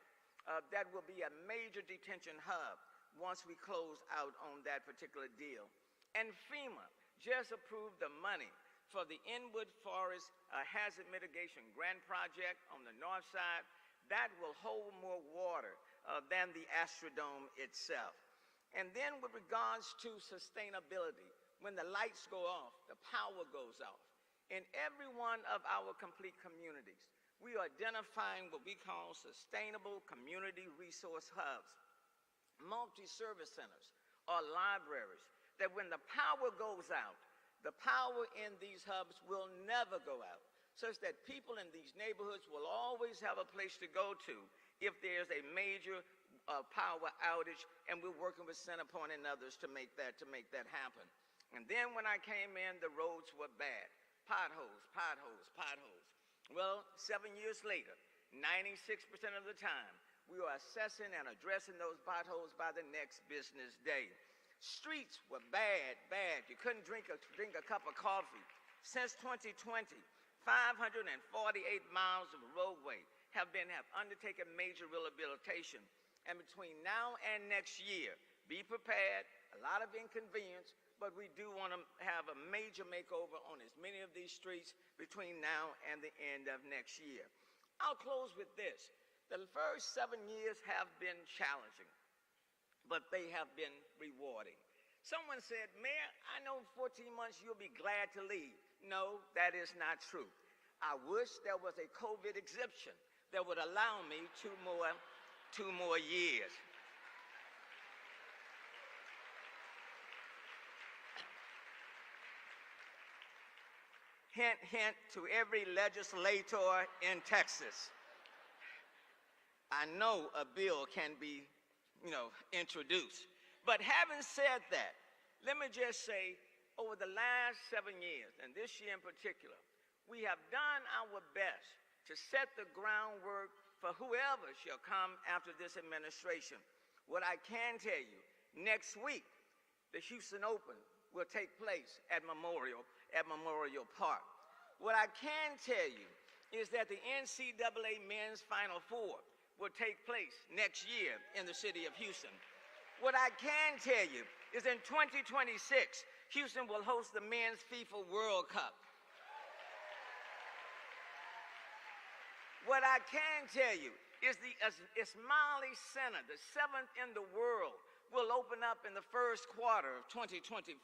That will be a major detention hub once we close out on that particular deal. And FEMA just approved the money for the Inwood Forest Hazard Mitigation Grant Project on the north side. That will hold more water than the Astrodome itself. And then with regards to sustainability, when the lights go off, the power goes off. In every one of our complete communities, we are identifying what we call sustainable community resource hubs, multi-service centers, or libraries, that when the power goes out, the power in these hubs will never go out, such that people in these neighborhoods will always have a place to go to if there's a major power outage, and we're working with Centerpoint and others to make that happen. And then when I came in, the roads were bad. Potholes, potholes, potholes. Well, 7 years later, 96% of the time, we are assessing and addressing those potholes by the next business day. Streets were bad, bad. You couldn't drink a cup of coffee. Since 2020, 548 miles of roadway have undertaken major rehabilitation. And between now and next year, be prepared, a lot of inconvenience, but we do want to have a major makeover on as many of these streets between now and the end of next year. I'll close with this. The first 7 years have been challenging, but they have been rewarding. Someone said, Mayor, I know 14 months you'll be glad to leave. No, that is not true. I wish there was a COVID exemption that would allow me two more years. Hint, hint to every legislator in Texas. I know a bill can be, introduced. But having said that, let me just say, over the last 7 years, and this year in particular, we have done our best to set the groundwork for whoever shall come after this administration. What I can tell you, next week, the Houston Open will take place at Memorial Park. What I can tell you is that the NCAA Men's Final Four will take place next year in the city of Houston. What I can tell you is in 2026, Houston will host the Men's FIFA World Cup. What I can tell you is the Ismaili Center, the 7th in the world, will open up in the first quarter of 2024.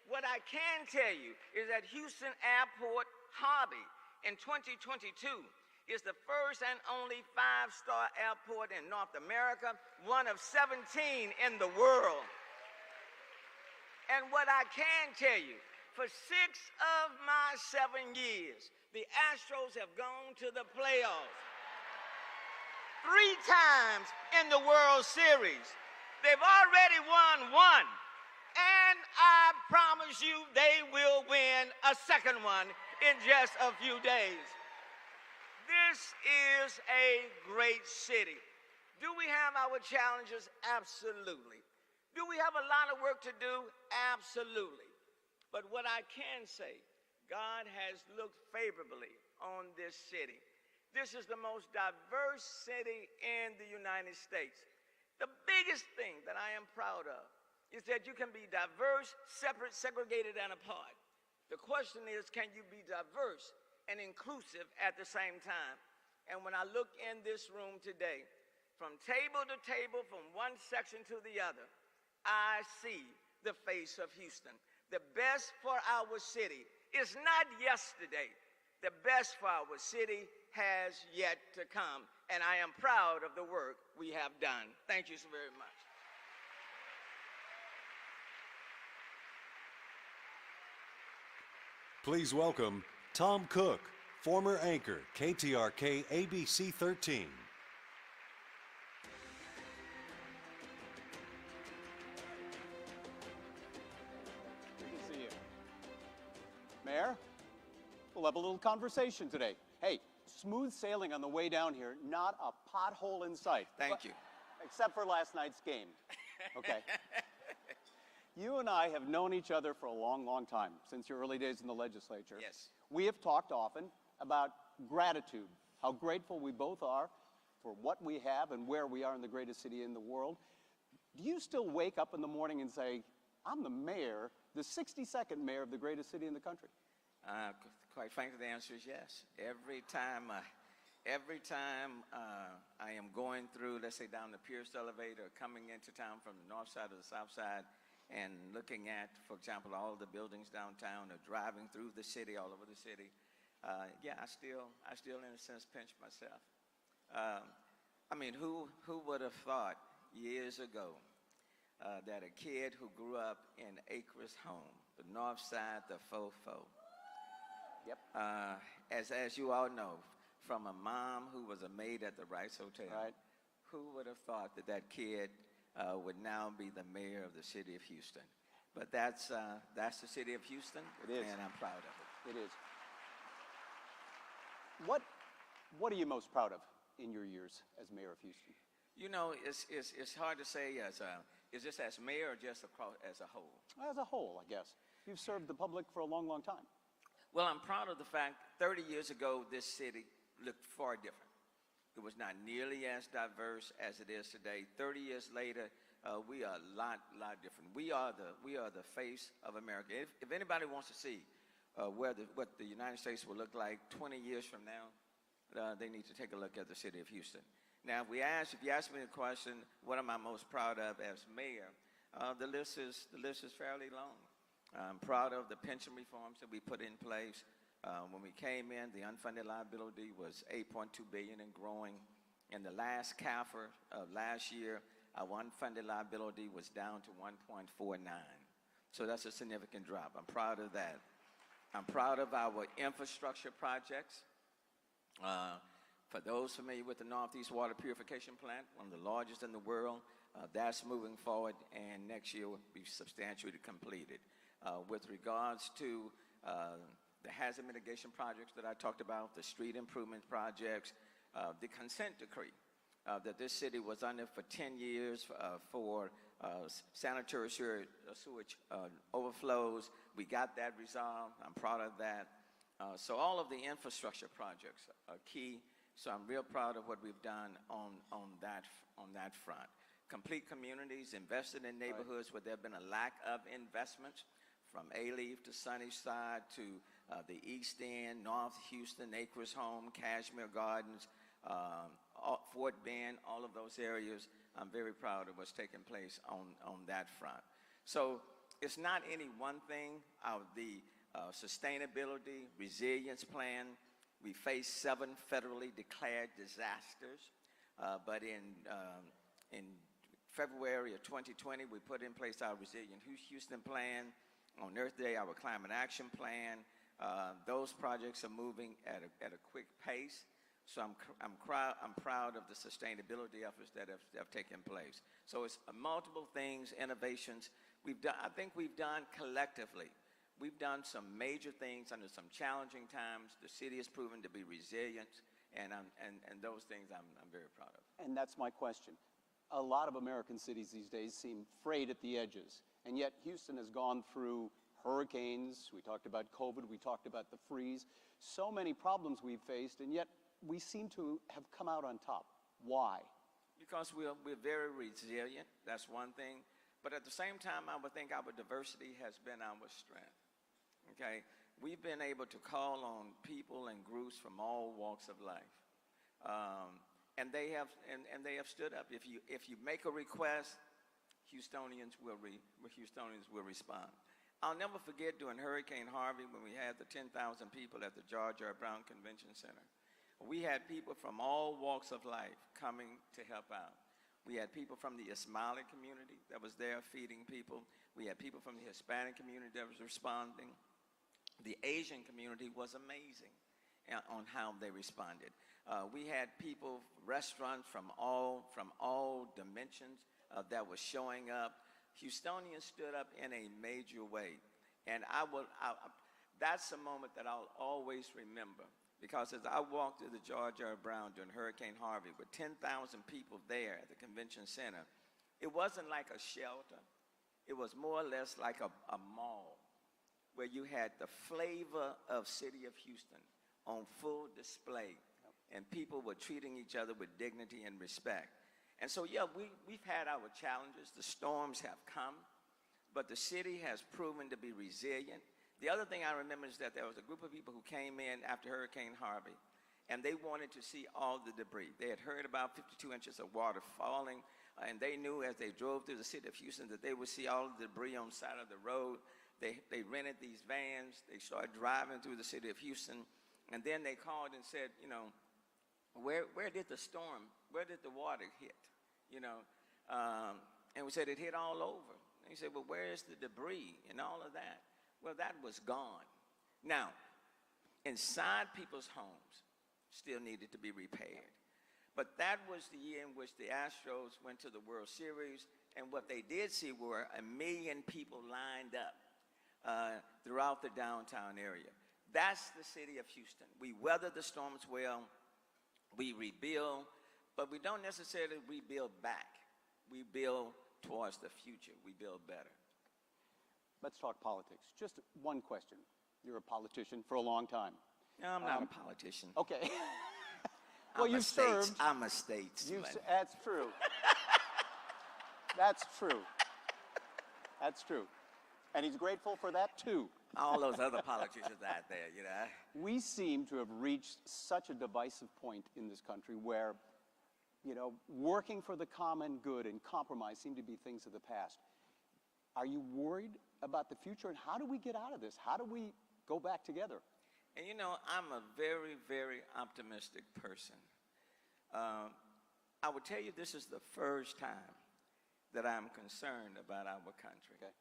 What I can tell you is that Houston Airport Hobby in 2022 is the first and only 5-star airport in North America, one of 17 in the world. And what I can tell you, for 6 of my 7 years, the Astros have gone to the playoffs 3 times in the World Series. They've already won 1, and I promise you they will win a second one in just a few days. This is a great city. Do we have our challenges? Absolutely. Do we have a lot of work to do? Absolutely. But what I can say, God has looked favorably on this city. This is the most diverse city in the United States. The biggest thing that I am proud of is that you can be diverse, separate, segregated, and apart. The question is, can you be diverse and inclusive at the same time? And when I look in this room today, from table to table, from one section to the other, I see the face of Houston. The best for our city is not yesterday. The best for our city has yet to come. And I am proud of the work we have done. Thank you so very much. Please welcome Tom Cook, former anchor, KTRK ABC 13. Mayor. We'll have a little conversation today. Hey, smooth sailing on the way down here, not a pothole in sight. Thank you. Except for last night's game. Okay. You and I have known each other for a long, long time, since your early days in the legislature. Yes. We have talked often about gratitude, how grateful we both are for what we have and where we are in the greatest city in the world. Do you still wake up in the morning and say, I'm the mayor, the 62nd mayor of the greatest city in the country? Quite frankly, the answer is yes. Every time I am going through, let's say down the Pierce elevator, coming into town from the north side or the south side, and looking at, for example, all the buildings downtown, or driving through the city, all over the city, yeah, I still, in a sense, pinch myself. I mean, who would have thought years ago that a kid who grew up in Acres Home, the north side, the fofo, Yep. as you all know, from a mom who was a maid at the Rice Hotel, Right. who would have thought that that kid would now be the mayor of the city of Houston? But that's the city of Houston, It is. and I'm proud of it. It is. What are you most proud of in your years as mayor of Houston? You know, it's hard to say is this as mayor or just as a whole? As a whole, I guess. You've served the public for a long, long time. Well, I'm proud of the fact 30 years ago, this city looked far different. It was not nearly as diverse as it is today. 30 years later, we are a lot different. We are the face of America. If anybody wants to see what the United States will look like 20 years from now, they need to take a look at the city of Houston. Now, if you ask me the question, what am I most proud of as mayor? The list is fairly long. I'm proud of the pension reforms that we put in place. When we came in, the unfunded liability was $8.2 billion and growing. In the last CAFR of last year, our unfunded liability was down to 1.49. So that's a significant drop. I'm proud of that. I'm proud of our infrastructure projects. For those familiar with the Northeast Water Purification Plant, one of the largest in the world, that's moving forward, and next year will be substantially completed. With regards to the hazard mitigation projects that I talked about, the street improvement projects, the consent decree that this city was under for 10 years for sanitary sewage overflows, we got that resolved. I'm proud of that. So all of the infrastructure projects are key. So I'm real proud of what we've done on that front. Complete communities, invested in neighborhoods where there have been a lack of investments, from A-Leaf to Sunnyside to the East End, North Houston, Acres Home, Cashmere Gardens, Fort Bend, all of those areas. I'm very proud of what's taking place on that front. So it's not any one thing. The sustainability, resilience plan, we faced 7 federally declared disasters, but in February of 2020, we put in place our Resilient Houston plan. On Earth Day, our Climate Action Plan. Those projects are moving at a quick pace. So I'm proud of the sustainability efforts that have taken place. So it's multiple things, innovations. I think we've done collectively. We've done some major things under some challenging times. The city has proven to be resilient, and those things I'm very proud of. And that's my question. A lot of American cities these days seem frayed at the edges, and yet Houston has gone through hurricanes. We talked about COVID. We talked about the freeze. So many problems we've faced, and yet we seem to have come out on top. Why? Because we're very resilient. That's one thing. But at the same time, I would think our diversity has been our strength. Okay? We've been able to call on people and groups from all walks of life. And they have stood up. If you make a request, Houstonians will respond. I'll never forget during Hurricane Harvey when we had the 10,000 people at the George R. Brown Convention Center. We had people from all walks of life coming to help out. We had people from the Ismaili community that was there feeding people. We had people from the Hispanic community that was responding. The Asian community was amazing on how they responded. We had people, restaurants from all dimensions that were showing up. Houstonians stood up in a major way. And That's a moment that I'll always remember, because as I walked through the George R. Brown during Hurricane Harvey with 10,000 people there at the convention center, it wasn't like a shelter. It was more or less like a mall where you had the flavor of City of Houston on full display, and people were treating each other with dignity and respect. And so, yeah, we've had our challenges. The storms have come, but the city has proven to be resilient. The other thing I remember is that there was a group of people who came in after Hurricane Harvey, and they wanted to see all the debris. They had heard about 52 inches of water falling, and they knew as they drove through the city of Houston that they would see all the debris on the side of the road. They rented these vans. They started driving through the city of Houston, and then they called and said, you know, where did the storm, where did the water hit? You know, and we said it hit all over. And he said, well, where is the debris and all of that? Well, that was gone. Now, inside people's homes still needed to be repaired. But that was the year in which the Astros went to the World Series, and what they did see were 1 million people lined up throughout the downtown area. That's the city of Houston. We weather the storms well, we rebuild, but we don't necessarily rebuild back. We build towards the future. We build better. Let's talk politics. Just one question. You're a politician for a long time. No, I'm not a politician. Okay. Well, you've served. I'm a statesman. That's true. That's true. That's true. And he's grateful for that, too. All those other politicians out there, you know. We seem to have reached such a divisive point in this country where, you know, working for the common good and compromise seem to be things of the past. Are you worried about the future, and how do we get out of this? How do we go back together? And you know, I'm a very, very optimistic person. I would tell you this is the first time that I'm concerned about our country. Okay.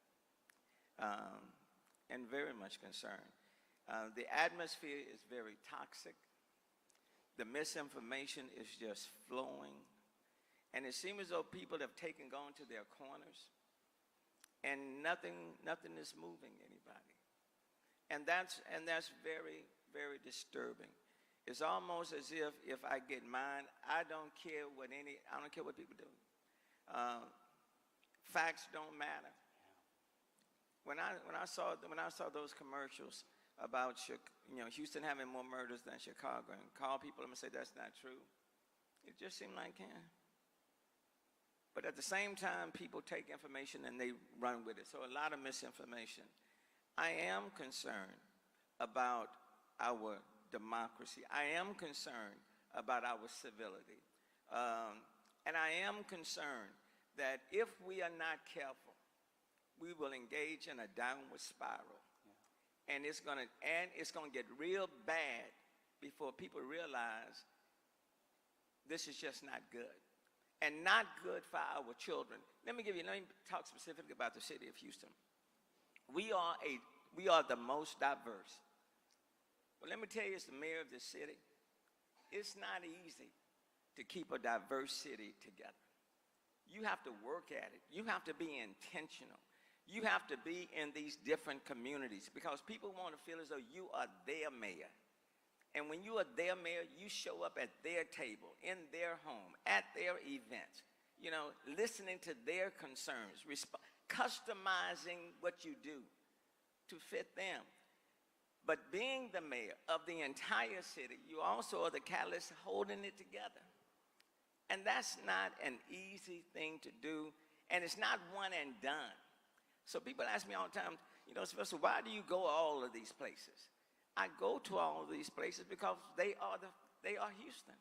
And very much concerned. The atmosphere is very toxic. The misinformation is just flowing. And it seems as though people have gone to their corners, and nothing is moving anybody. And that's very, very disturbing. It's almost as if I get mine, I don't care what people do. Facts don't matter. When I saw those commercials about Houston having more murders than Chicago, and call people and say that's not true, it just seemed like, yeah. But at the same time, people take information and they run with it. So a lot of misinformation. I am concerned about our democracy. I am concerned about our civility. And I am concerned that if we are not careful, we will engage in a downward spiral. Yeah. And it's gonna get real bad before people realize this is just not good. And not good for our children. Let me talk specifically about the city of Houston. We are the most diverse. But let me tell you, as the mayor of this city, it's not easy to keep a diverse city together. You have to work at it. You have to be intentional. You have to be in these different communities, because people want to feel as though you are their mayor. And when you are their mayor, you show up at their table, in their home, at their events, listening to their concerns, customizing what you do to fit them. But being the mayor of the entire city, you also are the catalyst holding it together. And that's not an easy thing to do, and it's not one and done. So people ask me all the time, Sylvester, why do you go all of these places? I go to all of these places because they are Houston.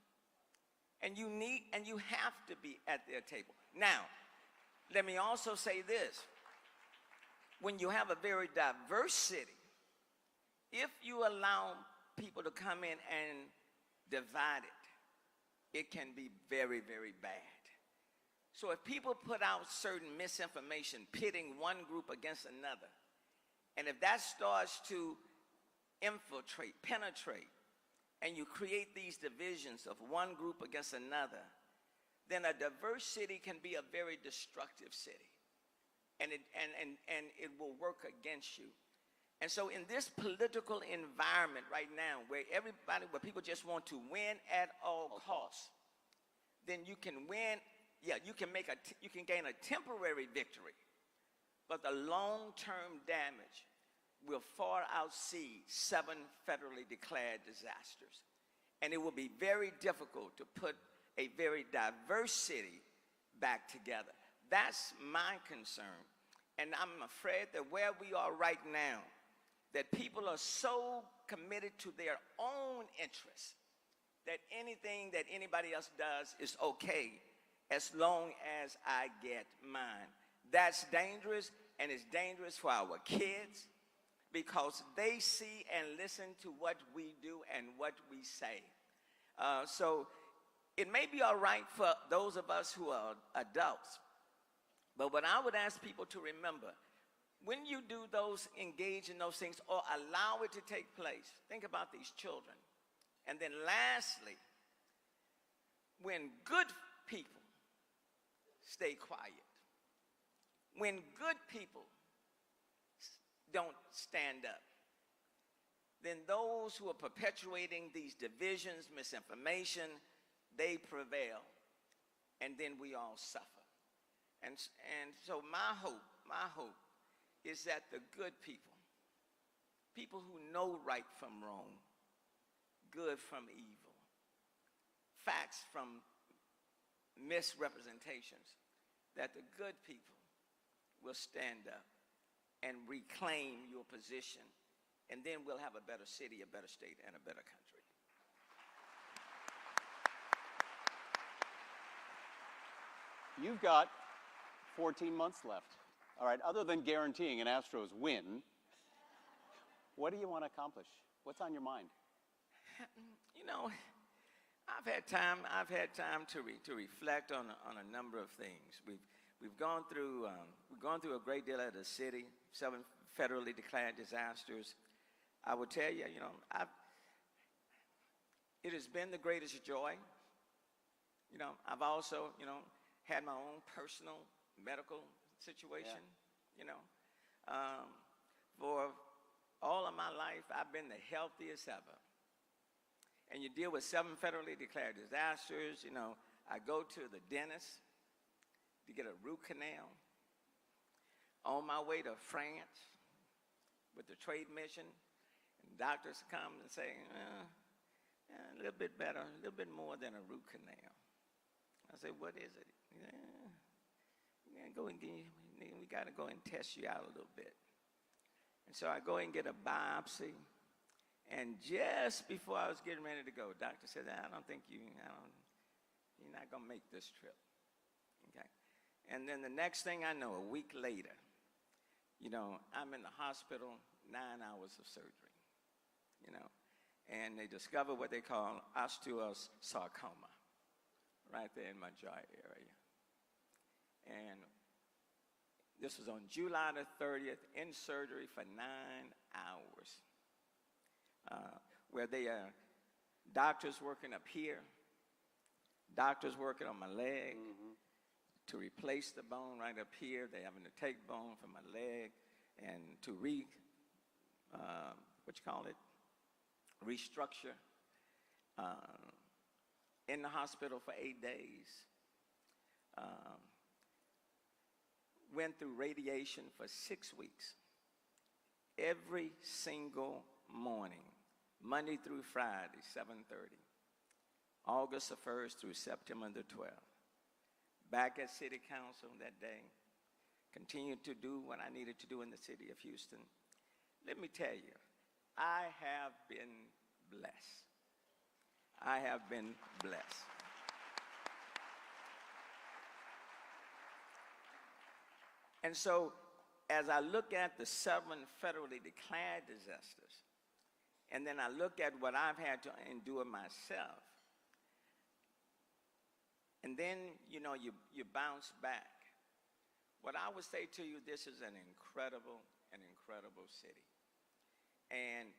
And you have to be at their table. Now, let me also say this. When you have a very diverse city, if you allow people to come in and divide it can be very, very bad. So if people put out certain misinformation pitting one group against another, and if that starts to penetrate, and you create these divisions of one group against another, then a diverse city can be a very destructive city. And it will work against you. And so in this political environment right now where people just want to win at all costs, then you can win, you can gain a temporary victory, but the long-term damage will far exceed 7 federally declared disasters. And it will be very difficult to put a very diverse city back together. That's my concern. And I'm afraid that where we are right now, that people are so committed to their own interests that anything that anybody else does is okay as long as I get mine. That's dangerous, and it's dangerous for our kids because they see and listen to what we do and what we say. So it may be all right for those of us who are adults, but what I would ask people to remember, when you do engage in those things or allow it to take place, think about these children. And then lastly, when good people stay quiet, when good people don't stand up, then those who are perpetuating these divisions, misinformation, they prevail, and then we all suffer. And so my hope is that the good people who know right from wrong, good from evil, facts from misrepresentations, that the good people will stand up and reclaim your position, and then we'll have a better city, a better state, and a better country. You've got 14 months left. All right, other than guaranteeing an Astros win, what do you want to accomplish? What's on your mind? You know, I've had time to reflect on a number of things. We've gone through a great deal of the city, 7 federally declared disasters. I would tell you, it has been the greatest joy. I've also, had my own personal medical situation. For all of my life, I've been the healthiest ever. And you deal with 7 federally declared disasters. I go to the dentist to get a root canal. On my way to France with the trade mission, and doctors come and say, a little bit better, a little bit more than a root canal. I say, what is it? We got to go and test you out a little bit. And so I go and get a biopsy. And just before I was getting ready to go, doctor said, I don't think you're not going to make this trip. Okay. And then the next thing I know, a week later, I'm in the hospital, 9 hours of surgery, and they discovered what they call osteosarcoma right there in my jaw area. And this was on July the 30th, in surgery for 9 hours, where they are doctors working up here, doctors working on my leg to replace the bone right up here. They're having to take bone from my leg and to restructure in the hospital for 8 days. Went through radiation for 6 weeks. Every single morning, Monday through Friday, 7:30. August the 1st through September the 12th. Back at City Council that day. Continued to do what I needed to do in the city of Houston. Let me tell you, I have been blessed. I have been blessed. And so, as I look at the 7 federally declared disasters, and then I look at what I've had to endure myself, and then, you bounce back. What I would say to you, this is an incredible city. And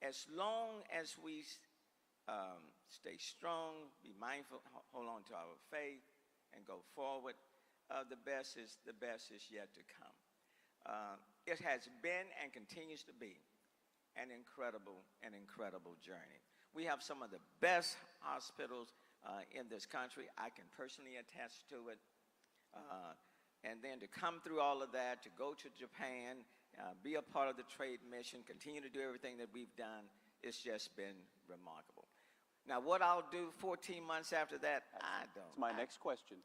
as long as we stay strong, be mindful, hold on to our faith, and go forward, the best is yet to come. it has been and continues to be an incredible journey. We have some of the best hospitals in this country. I can personally attest to it. And then to come through all of that, to go to Japan, be a part of the trade mission, continue to do everything that we've done, it's just been remarkable. Now, what I'll do 14 months after that, I don't. That's my next question.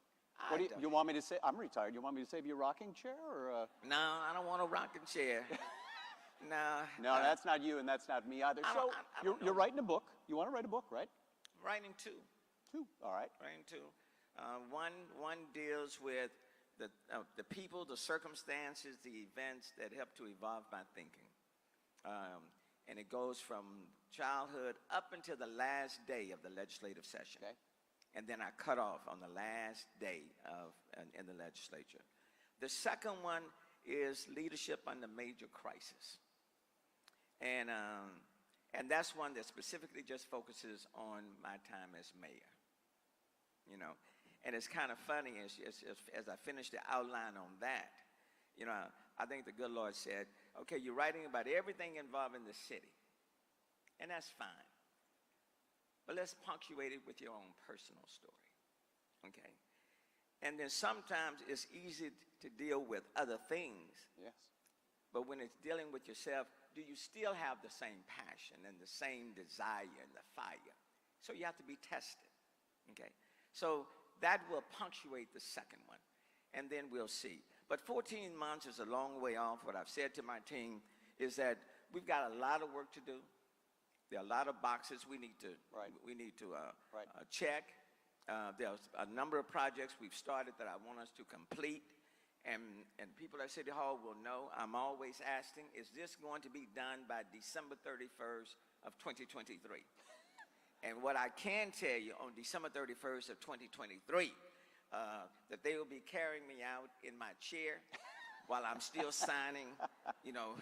What do you want me to say? I'm retired. You want me to save you a rocking chair or? No, I don't want a rocking chair. No. No, that's not you, and that's not me either. So you're writing a book. You want to write a book, right? Writing two. Two. All right. Writing two. One deals with the people, the circumstances, the events that help to evolve my thinking. And it goes from childhood up until the last day of the legislative session. Okay. And then I cut off on the last day in the legislature. The second one is leadership under major crisis. And that's one that specifically just focuses on my time as mayor. You know, and it's kind of funny as I finish the outline on that, you know, I think the good Lord said, okay, you're writing about everything involving the city, and that's fine. But let's punctuate it with your own personal story, okay? And then sometimes it's easy to deal with other things. Yes. But when it's dealing with yourself, do you still have the same passion and the same desire and the fire? So you have to be tested, okay? So that will punctuate the second one, and then we'll see. But 14 months is a long way off. What I've said to my team is that we've got a lot of work to do. There are a lot of boxes we need to check. There's a number of projects we've started that I want us to complete, and people at City Hall will know I'm always asking, is this going to be done by December 31st of 2023? And what I can tell you on December 31st of 2023, that they will be carrying me out in my chair while I'm still signing, you know,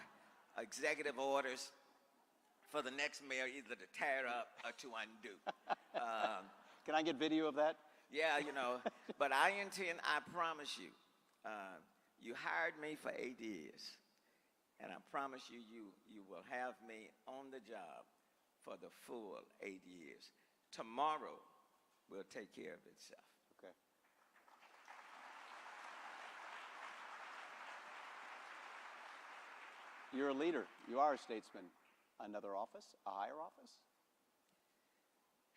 executive orders for the next mayor either to tear up or to undo. Can I get video of that? Yeah, you know, but I intend, I promise you, you hired me for 8 years, and I promise you, you will have me on the job for the full 8 years. Tomorrow will take care of itself. Okay. You're a leader. You are a statesman. Another office? A higher office?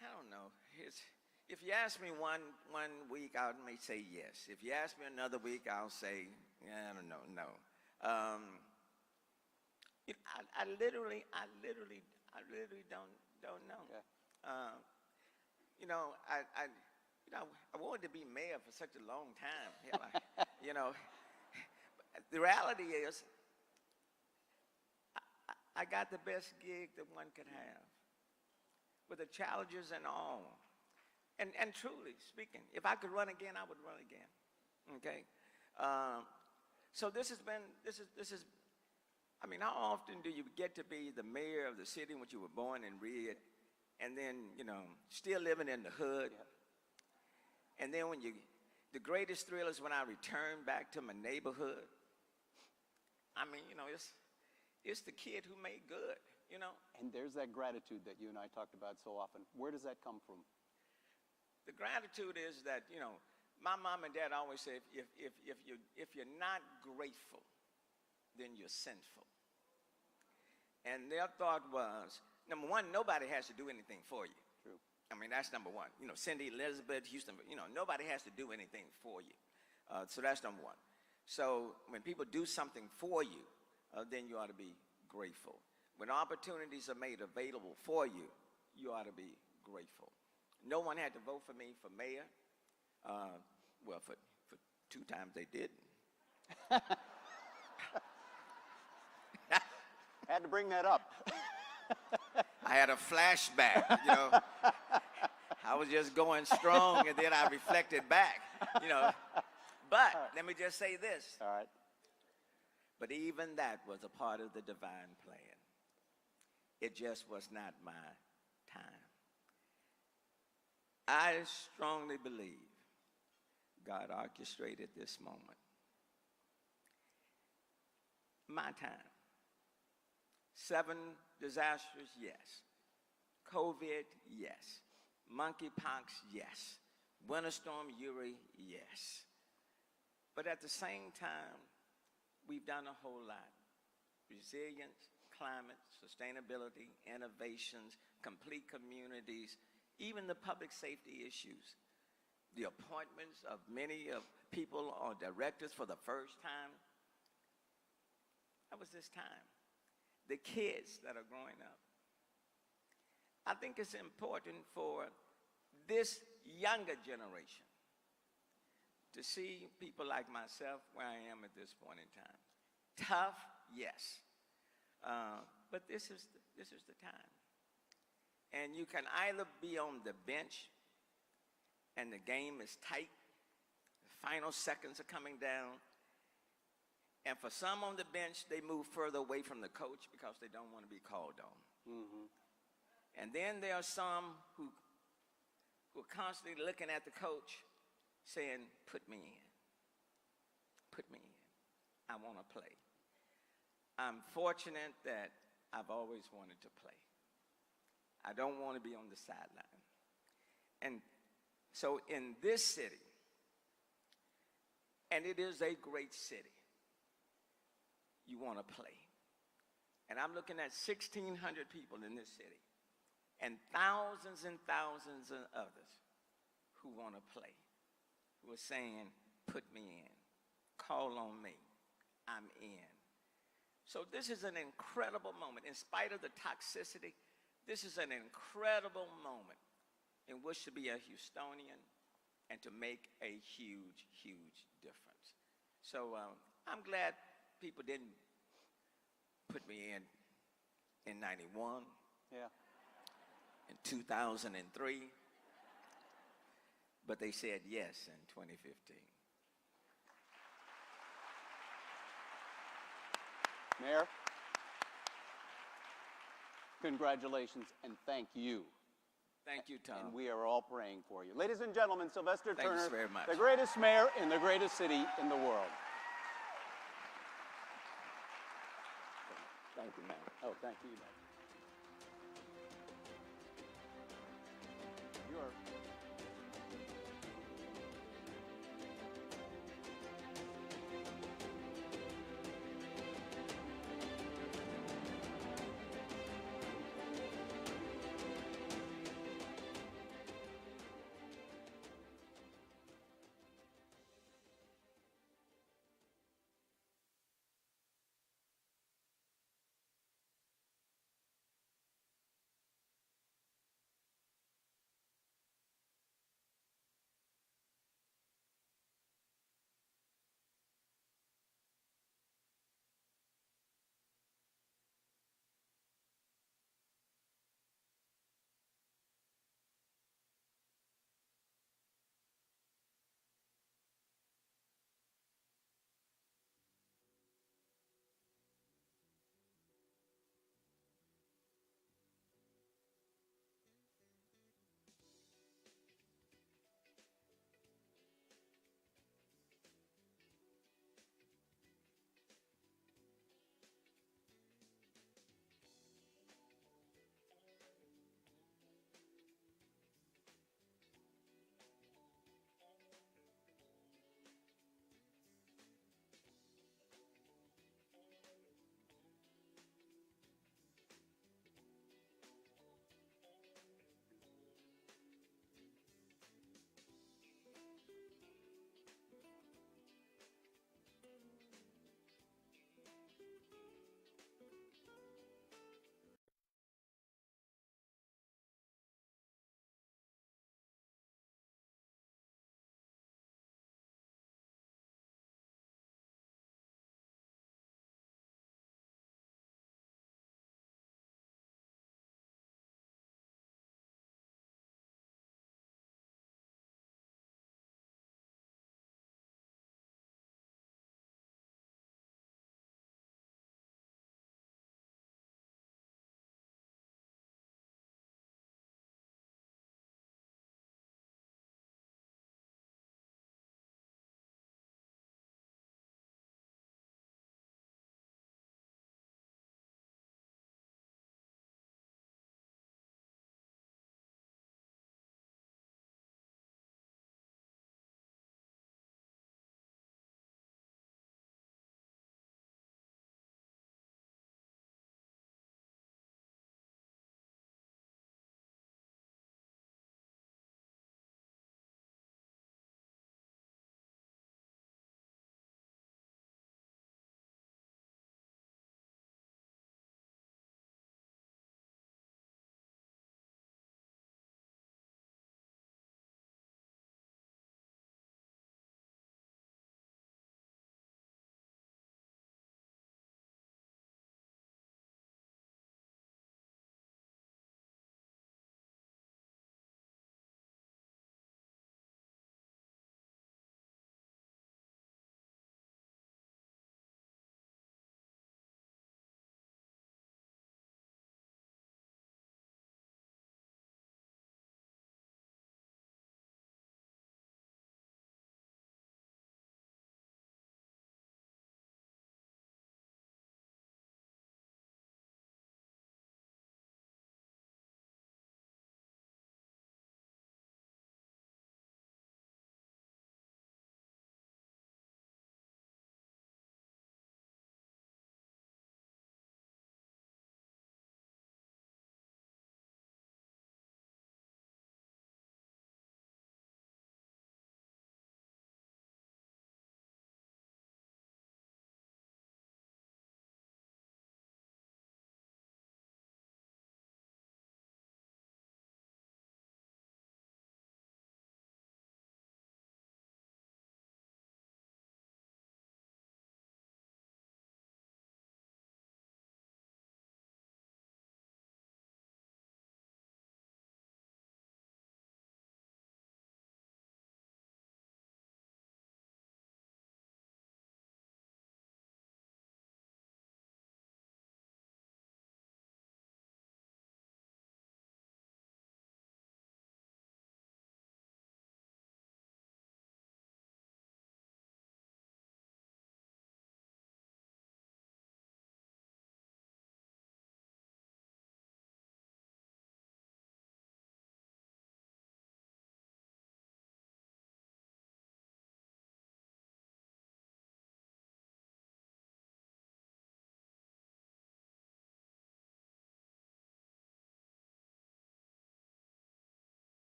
I don't know. If you ask me one week, I may say yes. If you ask me another week, I'll say, I don't know, no. I literally don't know. Okay. You know, I wanted to be mayor for such a long time. You know, the reality is, I got the best gig that one could have, with the challenges and all. And truly speaking, if I could run again, I would run again. Okay. So this is. I mean, how often do you get to be the mayor of the city in which you were born and reared, and then, you know, still living in the hood? Yeah. And then the greatest thrill is when I return back to my neighborhood. I mean, you know, it's the kid who made good, you know. And there's that gratitude that you and I talked about so often. Where does that come from? The gratitude is that, you know, my mom and dad always say, if you're not grateful, then you're sinful. And their thought was, number one, nobody has to do anything for you. True. I mean, that's number one. You know, Cindy, Elizabeth, Houston, you know, nobody has to do anything for you. So that's number one. So when people do something for you, then you ought to be grateful. When opportunities are made available for you, you ought to be grateful. No one had to vote for me for mayor. Well, for 2 times they didn't. Had to bring that up. I had a flashback, you know. I was just going strong, and then I reflected back, you know. But let me just say this. All right. But even that was a part of the divine plan. It just was not my time. I strongly believe God orchestrated this moment. my time. 7 disasters, yes. COVID, yes. Monkeypox, yes. Winter Storm Uri, yes. But at the same time, we've done a whole lot. Resilience, climate, sustainability, innovations, complete communities, even the public safety issues. The appointments of many of people or directors for the first time. That was this time. The kids that are growing up. I think it's important for this younger generation to see people like myself where I am at this point in time. Tough, yes. But this is the time. And you can either be on the bench and the game is tight, the final seconds are coming down, and for some on the bench, they move further away from the coach because they don't want to be called on. Mm-hmm. And then there are some who are constantly looking at the coach saying, put me in. Put me in. I want to play. I'm fortunate that I've always wanted to play. I don't want to be on the sideline. And so in this city, and it is a great city, you want to play. And I'm looking at 1,600 people in this city and thousands of others who want to play, who are saying, put me in, call on me, I'm in. So this is an incredible moment. In spite of the toxicity, this is an incredible moment in which to be a Houstonian and to make a huge, huge difference. So I'm glad people didn't put me in 91, Yeah. in 2003, but they said yes in 2015. Mayor, congratulations and thank you. Thank you, Tom. And we are all praying for you. Ladies and gentlemen, Sylvester Thank you Turner, very much. the greatest mayor in the greatest city in the world. Thank you, man. Oh, thank you, Mayor. You are